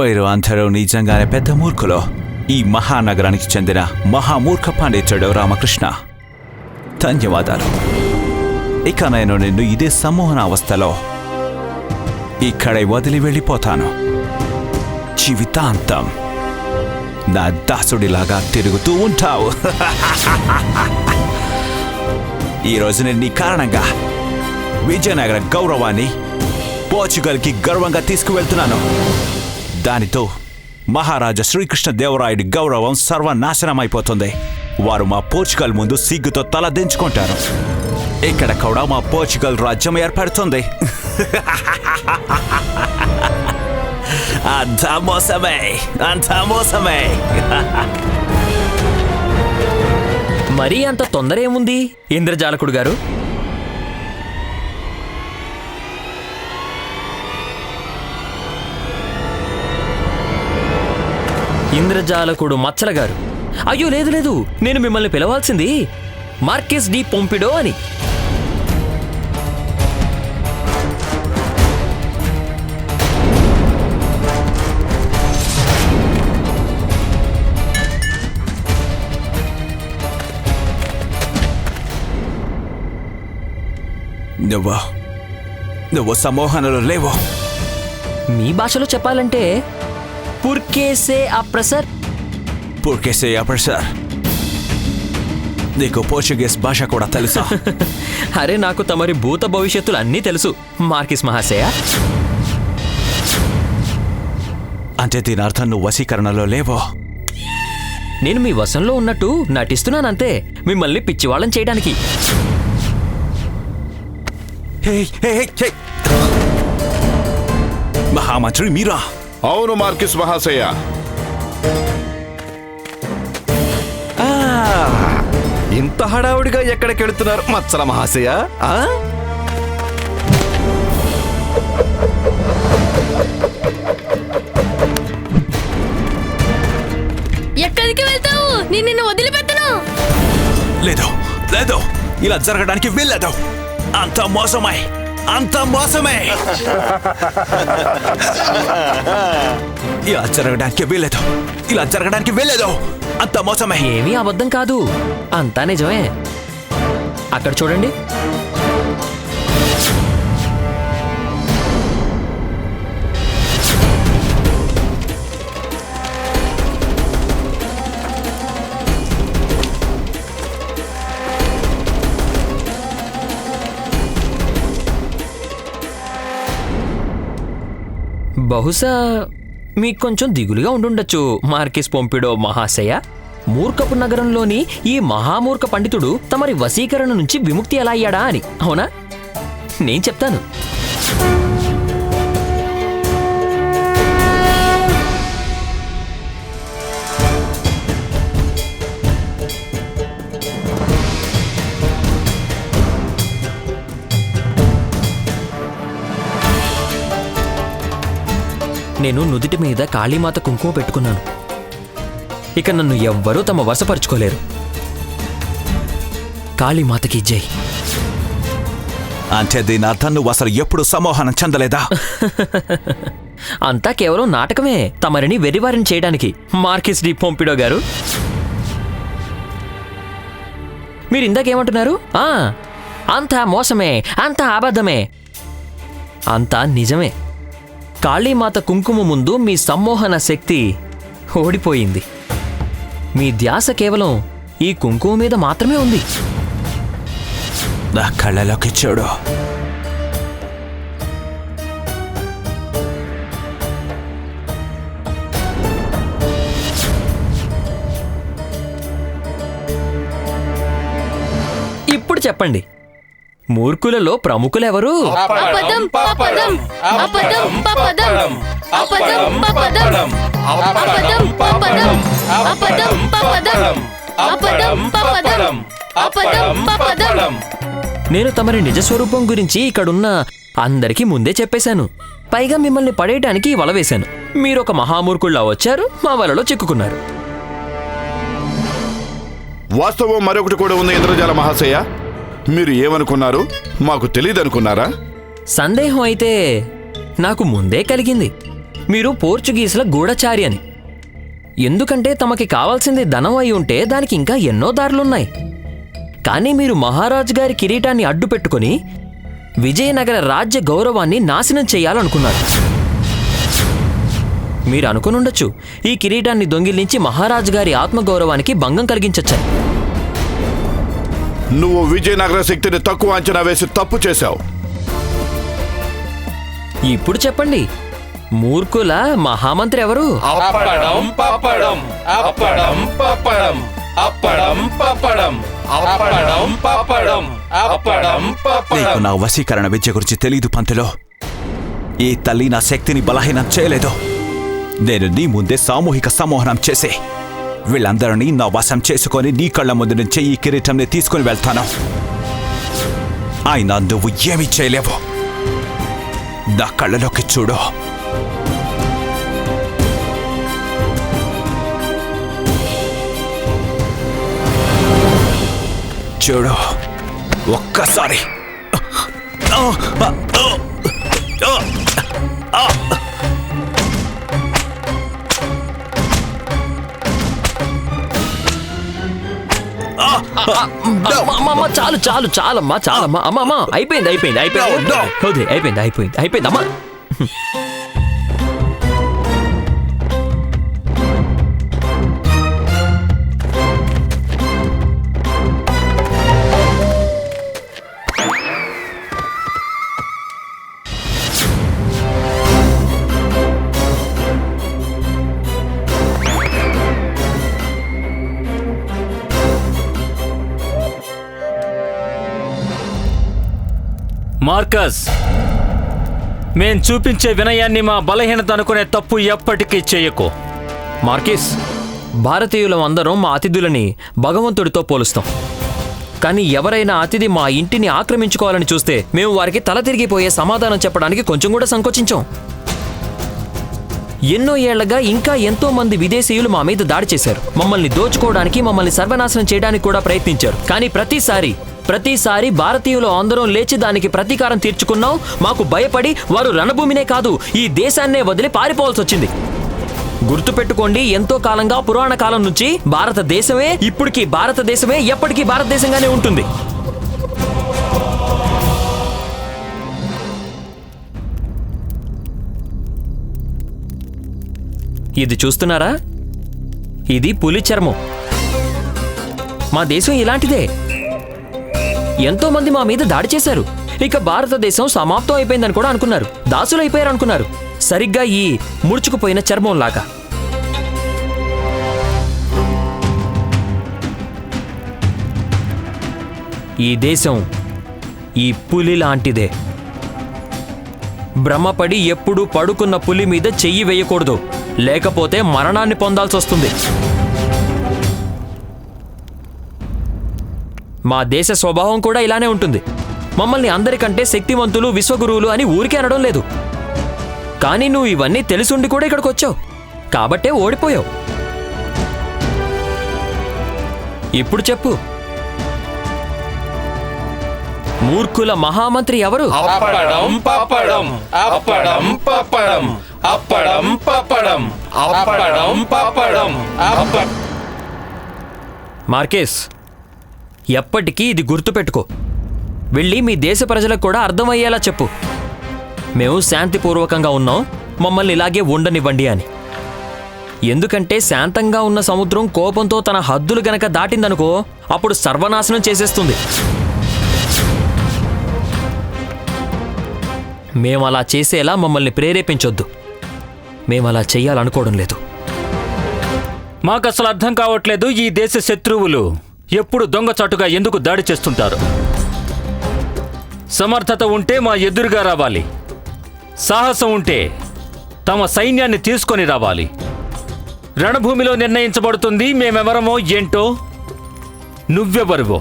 మీరు అందరూ నిజంగానే పెద్ద మూర్ఖులు. ఈ మహానగరానికి చెందిన మహామూర్ఖ పండితుడు రామకృష్ణ, ధన్యవాదాలు. ఇక నేను నిన్ను ఇదే సమ్మోహన అవస్థలో ఇక్కడే వదిలి వెళ్ళిపోతాను. జీవితాంతం నా దాసుడిలాగా తిరుగుతూ ఉంటావు. ఈరోజు నేను నీ కారణంగా విజయనగర గౌరవాన్ని పోర్చుగల్కి గర్వంగా తీసుకువెళ్తున్నాను. దానితో మహారాజా శ్రీకృష్ణదేవరాయుడి గౌరవం సర్వనాశనమైపోతుంది. వారు మా పోర్చుగల్ ముందు సిగ్గుతో తల దించుకుంటారు. ఇక్కడ కూడా మా పోర్చుగల్ రాజ్యం ఏర్పడుతుంది. అంతా మోసమే, అంతా మోసమే. మరీ అంత తొందర ఏముంది ఇంద్రజాలకుడు గారు? ఇంద్రజాలకుడు మచ్చల గారు, అయ్యో లేదు లేదు, నేను మిమ్మల్ని పిలవాల్సింది మార్కెస్ డి పొంపిడో అని. నువ్వు సమ్మోహనలో లేవు. మీ భాషలో చెప్పాలంటే పుర్కేసే అప్రసర్. పూర్కేసే అప్రసర్. నీకు పోర్చుగీస్ భాష కూడా తెలుసా? అరే నాకు తమరి భూత భవిష్యత్తులు అన్నీ తెలుసు మార్కిస్ మహాశయ. అంటే దీని అర్థం నువ్వు వశీకరణలో లేవో? నేను మీ వశంలో ఉన్నట్టు నటిస్తున్నానంతే, మిమ్మల్ని పిచ్చివాళ్ళం చేయడానికి. మహామంత్రి మీరా? అవును మార్కిస్ మహాశయ. ఇంత హడావుడిగా ఎక్కడికి వెళుతున్నారు మత్సల మహాశయ? ఎక్కడికి వెళ్తావు? నేను నిన్ను వదిలిపెట్టను. లేదు లేదు, ఇలా జరగడానికి వీల్లేదు. అంత మోసమే, అంత మోసమే. ఇలా జరగడానికి వీల్లేదు, ఇలా జరగడానికి వీల్లేదు. అంత మోసమే. ఏమీ అబద్ధం కాదు, అంతా నిజమే. అక్కడ చూడండి. బహుశా మీకు కొంచెం దిగులుగా ఉండుండొచ్చు మార్కిస్ పొంపిడో మహాశయ. మూర్ఖపు నగరంలోని ఈ మహామూర్ఖ పండితుడు తమరి వశీకరణ నుంచి విముక్తి ఎలా అయ్యాడా అని. అవునా? నేను చెప్తాను. నేను నుదిటి మీద కాళీమాత కుంకుమ పెట్టుకున్నాను. ఇక నన్ను ఎవ్వరూ తమ వశపరుచుకోలేరు. కాళీమాతకి జై. అంటే దీని అర్థం నువ్వు అసలు ఎప్పుడు సమ్మోహనం చెందలేదా? అంతా కేవలం నాటకమే, తమరిని వెర్రివారిని చేయడానికి. మార్కిస్ డి పొంపిడో గారు, మీరు ఇందాకేమంటున్నారు? అంతా మోసమే, అంతా అబద్ధమే. అంతా నిజమే. కాళీమాత కుంకుమ ముందు మీ సమ్మోహన శక్తి ఓడిపోయింది. మీ ధ్యాస కేవలం ఈ కుంకుమ మీద మాత్రమే ఉంది. నా కళ్ళలోకి చూడు. ఇప్పుడు చెప్పండి, మూర్ఖులలో ప్రముఖులెవరు? అపదం పపదం, అపదం పపదం, అపదం పపదం, అపదం పపదం, అపదం పపదం, అపదం పపదం, అపదం పపదం. నేను తమరి నిజస్వరూపం గురించి ఇక్కడున్న అందరికీ ముందే చెప్పేశాను. పైగా మిమ్మల్ని పడేయడానికి వల వేశాను. మీరొక మహామూర్ఖుల్లా వచ్చారు, మా వలలో చిక్కుకున్నారు. వాస్తవం మరొకటి కూడా ఉంది ఇంద్రజాల మహాశయ. మీరు ఏమనుకున్నారు? మాకు తెలియదనుకున్నారా? సందేహం అయితే నాకు ముందే కలిగింది. మీరు పోర్చుగీసుల గూఢచారి అని. ఎందుకంటే తమకి కావాల్సింది ధనం అయి ఉంటే దానికి ఇంకా ఎన్నో దారులున్నాయి. కానీ మీరు మహారాజు గారి కిరీటాన్ని అడ్డు పెట్టుకుని విజయనగర రాజ్య గౌరవాన్ని నాశనం చేయాలనుకున్నారు. మీరు అనుకునుండొచ్చు, ఈ కిరీటాన్ని దొంగిలించి మహారాజు గారి ఆత్మగౌరవానికి భంగం కలిగించొచ్చని. నువ్వు విజయనగర శక్తిని తక్కువ అంచనా వేసి తప్పు చేశావు. ఇప్పుడు చెప్పండి, మూర్ఖుల మహామంత్రి ఎవరు? అప్పడం పప్పడం, అప్పడం పప్పడం, అప్పడం పప్పడం, అప్పడం పప్పడం, అప్పడం నీకు పప్పడం. నా వశీకరణ విద్య గురించి తెలీదు పంతులో. ఈ తల్లి నా శక్తిని బలహీనం చేయలేదు. నేను నీ ముందే సామూహిక సమ్మోహనం చేసి వీళ్ళందరినీ నా వశం చేసుకొని నీ కళ్ళ ముందు నుంచి ఈ కిరీటంని తీసుకుని వెళ్తాను. అయినా నువ్వు ఏమీ చేయలేవు. నా కళ్ళలోకి చూడు. చూడు ఒక్కసారి. అమ్మా చాలు చాలు చాలమ్మా చాలమ్మా అమ్మా అయిపోయింది అయిపోయింది అయిపోయింది వదిలే, అయిపోయింది అయిపోయింది అయిపోయింది అమ్మా. మార్కస్, మేం చూపించే వినయాన్ని మా బలహీనత అనుకునే తప్పు ఎప్పటికీ చేయకు. మార్కిస్, భారతీయులం అందరం మా అతిథులని భగవంతుడితో పోలుస్తాం. కానీ ఎవరైనా అతిథి మా ఇంటిని ఆక్రమించుకోవాలని చూస్తే మేము వారికి తల తిరిగిపోయే సమాధానం చెప్పడానికి కొంచెం కూడా సంకోచించాం. ఎన్నో ఏళ్లగా ఇంకా ఎంతో మంది విదేశీయులు మా మీద దాడి చేశారు. మమ్మల్ని దోచుకోవడానికి, మమ్మల్ని సర్వనాశనం చేయడానికి కూడా ప్రయత్నించారు. కానీ ప్రతిసారి భారతీయులు అందరం లేచి దానికి ప్రతీకారం తీర్చుకున్నాం. మాకు భయపడి వారు రణభూమినే కాదు, ఈ దేశాన్నే వదిలి పారిపోవాల్సి వచ్చింది. గుర్తుపెట్టుకోండి, ఎంతో కాలంగా, పురాణ కాలం నుంచి భారతదేశమే ఇప్పటికీ భారతదేశమే, ఎప్పటికీ భారతదేశంగానే ఉంటుంది. ఇది చూస్తున్నారా? ఇది పులి చర్మం. మా దేశం ఇలాంటిదే. ఎంతో మంది మా మీద దాడి చేశారు. ఇక భారతదేశం సమాప్తం అయిపోయిందని కూడా అనుకున్నారు. దాసులు అయిపోయారు అనుకున్నారు. సరిగ్గా ఈ ముడుచుకుపోయిన చర్మం లాగా. ఈ దేశం ఈ పులి లాంటిదే. భ్రమపడి ఎప్పుడూ పడుకున్న పులి మీద చెయ్యి వేయకూడదు, లేకపోతే మరణాన్ని పొందాల్సి వస్తుంది. మా దేశ స్వభావం కూడా ఇలానే ఉంటుంది. మమ్మల్ని అందరికంటే శక్తివంతులు, విశ్వగురువులు అని ఊరికే అనడం లేదు. కానీ నువ్వు ఇవన్నీ తెలుసుండి కూడా ఇక్కడికి వచ్చావు, కాబట్టే ఓడిపోయావు. ఇప్పుడు చెప్పు, మూర్ఖుల మహామంత్రి ఎవరు? అప్పడం పప్పడం, అప్పడం పప్పడం, అప్పడం పప్పడం, అప్పడం పప్పడం. మార్కేస్, ఎప్పటికీ ఇది గుర్తుపెట్టుకో. వెళ్ళి మీ దేశ ప్రజలకు కూడా అర్థమయ్యేలా చెప్పు. మేము శాంతిపూర్వకంగా ఉన్నాం, మమ్మల్ని ఇలాగే ఉండనివ్వండి అని. ఎందుకంటే శాంతంగా ఉన్న సముద్రం కోపంతో తన హద్దులు గనక దాటిందనుకో, అప్పుడు సర్వనాశనం చేసేస్తుంది. మేమలా చేసేలా మమ్మల్ని ప్రేరేపించొద్దు. మేమలా చెయ్యాలనుకోవడం లేదు. మాకసలు అర్థం కావట్లేదు, ఈ దేశ శత్రువులు ఎప్పుడు దొంగచాటుగా ఎందుకు దాడి చేస్తుంటారు? సమర్థత ఉంటే మా ఎదురుగా రావాలి. సాహసం ఉంటే తమ సైన్యాన్ని తీసుకొని రావాలి. రణభూమిలో నిర్ణయించబడుతుంది మేమెవరమో ఏంటో. నువ్వెవరువో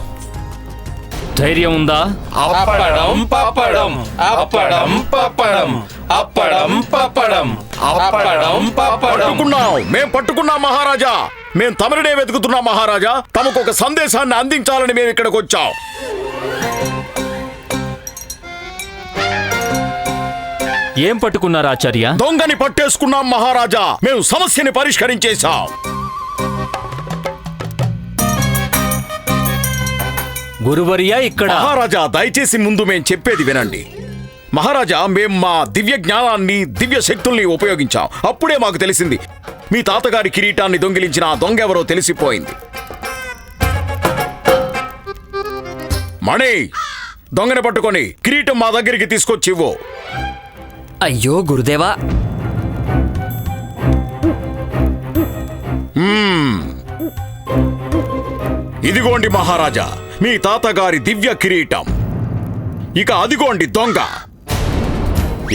ధైర్యం ఉందా? అప్పడం పప్పడం, అప్పడం పప్పడం, అప్పడం పప్పడం, అప్పడం పప్పడం. మేం పట్టుకున్నాం మహారాజా. మేం తమరినే వెతుకుతున్నాం మహారాజా. తమకు ఒక సందేశాన్ని అందించాలని మేము ఇక్కడికి వచ్చాం. ఏం పట్టుకున్నారు ఆచార్య? దొంగని పట్టేసుకున్నాం మహారాజా. మేము సమస్యని పరిష్కరించేశాం. గురువర్య ఇక్కడ. మహారాజా, దయచేసి ముందు మేం చెప్పేది వినండి. మహారాజా, మేం మా దివ్య జ్ఞానాన్ని, దివ్య శక్తుల్ని ఉపయోగించాం. అప్పుడే మాకు తెలిసింది మీ తాతగారి కిరీటాన్ని దొంగిలించిన ఆ దొంగ ఎవరో తెలిసిపోయింది. మణి, దొంగని పట్టుకొని కిరీటం మా దగ్గరికి తీసుకొచ్చివ్వు. అయ్యో గురుదేవా. ఇదిగోండి మహారాజా, మీ తాతగారి దివ్య కిరీటం. ఇక అదిగోండి దొంగ.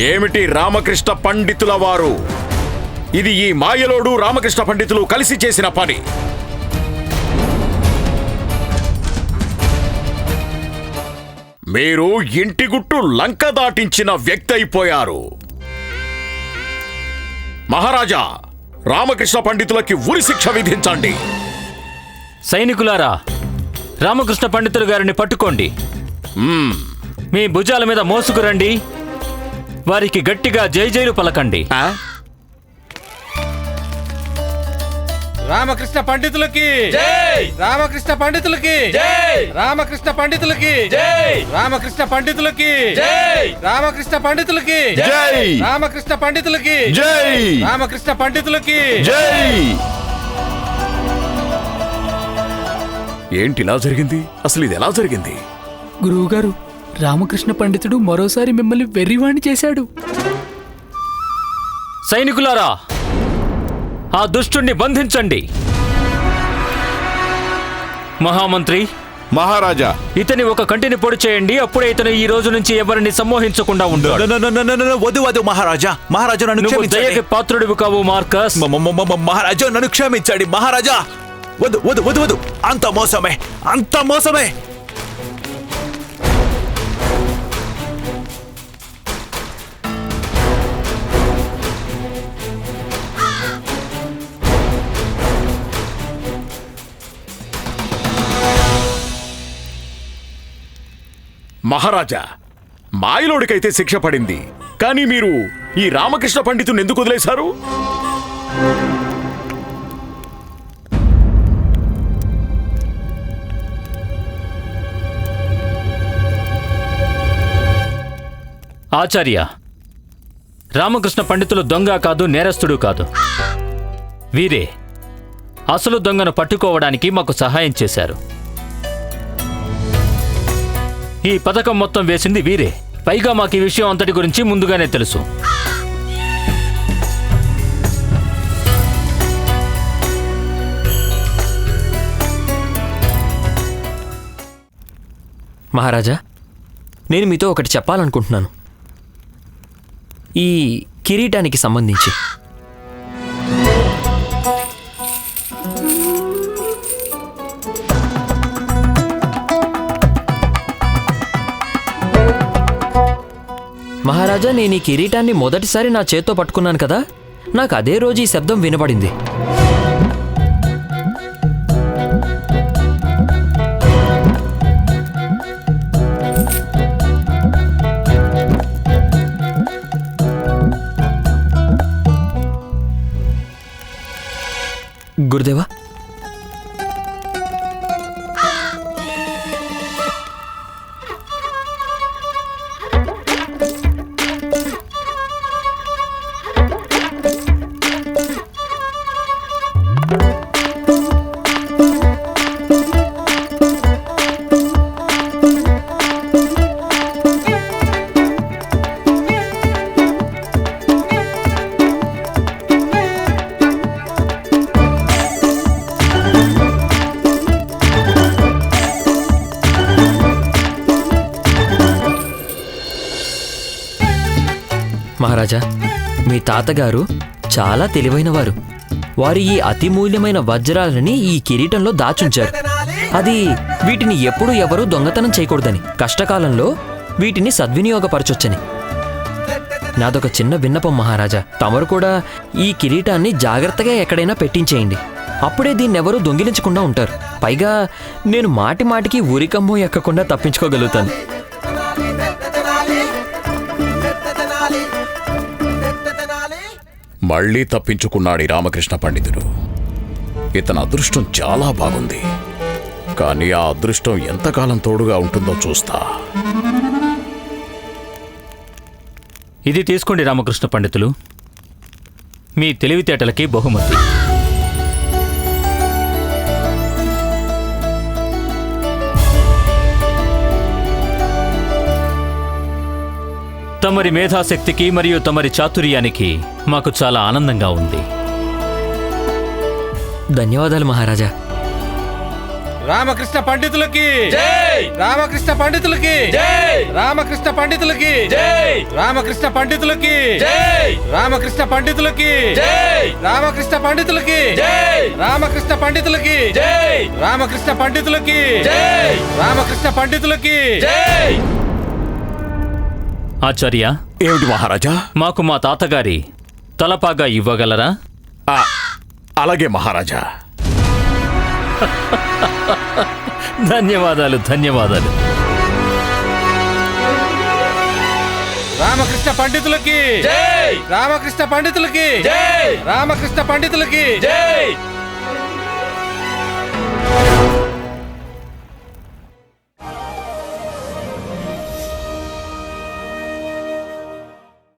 ఏమిటి రామకృష్ణ పండితుల వారు, ఇది ఈ మాయలోడు రామకృష్ణ పండితులు కలిసి చేసిన పని. మీరు ఇంటి గుట్టు లంక దాటించిన వ్యక్తి అయిపోయారు. మహారాజా, రామకృష్ణ పండితులకి ఉరి శిక్ష విధించండి. సైనికులారా, రామకృష్ణ పండితులు గారిని పట్టుకోండి. మీ భుజాల మీద మోసుకురండి. వారికి గట్టిగా జై జైలు పలకండి. రామకృష్ణ పండితులకి జై, రామకృష్ణ పండితులకి జై, రామకృష్ణ పండితులకి జై, రామకృష్ణ పండితులకి జై, రామకృష్ణ పండితులకి జై, రామకృష్ణ పండితులకి జై, రామకృష్ణ పండితులకి జై. ఏంటి ఇలా జరిగింది? అసలు ఇది ఎలా జరిగింది? గురువుగారు, రామకృష్ణ పండితుడు మరోసారి మిమ్మల్ని వెర్రివాణి చేశాడు. సైనికులారా, ఆ దుష్టుణ్ణి బంధించండి. మహామంత్రి, మహారాజా, ఇతని ఒక కంటిని పొడి చేయండి. అప్పుడే ఇతను ఈ రోజు నుంచి ఎవరిని సమ్మోహించకుండా ఉంటాడు. వద్దు వద్దు మహారాజా, మహారాజా నన్ను నువ్వు క్షమించండి. దయకి పాత్రుడివి కావు మార్కస్. మహారాజా నన్ను క్షమించండి మహారాజా. వద్దు వద్దు వద్దు వద్దు, అంత మోసమే, అంత మోసమే. మహారాజా, మాయలోడికైతే శిక్ష పడింది, కానీ మీరు ఈ రామకృష్ణ పండితుని ఎందుకు వదిలేశారు? ఆచార్య, రామకృష్ణ పండితులు దొంగ కాదు, నేరస్తుడు కాదు. వీరే అసలు దొంగను పట్టుకోవడానికి మాకు సహాయం చేశారు. ఈ పథకం మొత్తం వేసింది వీరే. పైగా మాకు ఈ విషయం అంతటి గురించి ముందుగానే తెలుసు. మహారాజా, నేను మీతో ఒకటి చెప్పాలనుకుంటున్నాను. ఈ కిరీటానికి సంబంధించి. మహారాజా, నేను ఈ కిరీటాన్ని మొదటిసారి నా చేత్తో పట్టుకున్నాను కదా, నాకు అదే రోజు ఈ శబ్దం వినబడింది. గురుదేవా, మహారాజా, మీ తాతగారు చాలా తెలివైనవారు. వారు ఈ అతిమూల్యమైన వజ్రాలని ఈ కిరీటంలో దాచుంచారు. అది వీటిని ఎప్పుడూ ఎవరూ దొంగతనం చేయకూడదని, కష్టకాలంలో వీటిని సద్వినియోగపరచొచ్చని. నాదొక చిన్న విన్నపం మహారాజా, తమరు కూడా ఈ కిరీటాన్ని జాగ్రత్తగా ఎక్కడైనా పెట్టించేయండి. అప్పుడే దీన్నెవరూ దొంగిలించకుండా ఉంటారు. పైగా నేను మాటి మాటికి ఊరికమ్మో ఎక్కకుండా తప్పించుకోగలుగుతాను. మళ్ళీ తప్పించుకున్నాడు ఈ రామకృష్ణ పండితుడు. ఇతని అదృష్టం చాలా బాగుంది, కానీ ఆ అదృష్టం ఎంతకాలం తోడుగా ఉంటుందో చూస్తా. ఇది తీసుకోండి రామకృష్ణ పండితులు, మీ తెలివితేటలకి బహుమతి. తమరి మేధాశక్తికి మరియు తమరి చాతుర్యానికి మాకు చాలా ఆనందంగా ఉంది. ధన్యవాదాలు మహారాజా. రామకృష్ణ పండితులకి జై, రామకృష్ణ పండితులకి జై, రామకృష్ణ పండితులకి జై, రామకృష్ణ పండితులకి జై, రామకృష్ణ పండితులకి జై, రామకృష్ణ పండితులకి జై, రామకృష్ణ పండితులకి జై, రామకృష్ణ పండితులకి జై, రామకృష్ణ పండితులకి జై. ఆచార్య, ఏమిటి మహారాజా? మాకు మా తాతగారి తలపాగా ఇవ్వగలరా? అలాగే మహారాజా. ధన్యవాదాలు, ధన్యవాదాలు. రామకృష్ణ పండితులకి జై, రామకృష్ణ పండితులకి జై, రామకృష్ణ పండితులకి జై,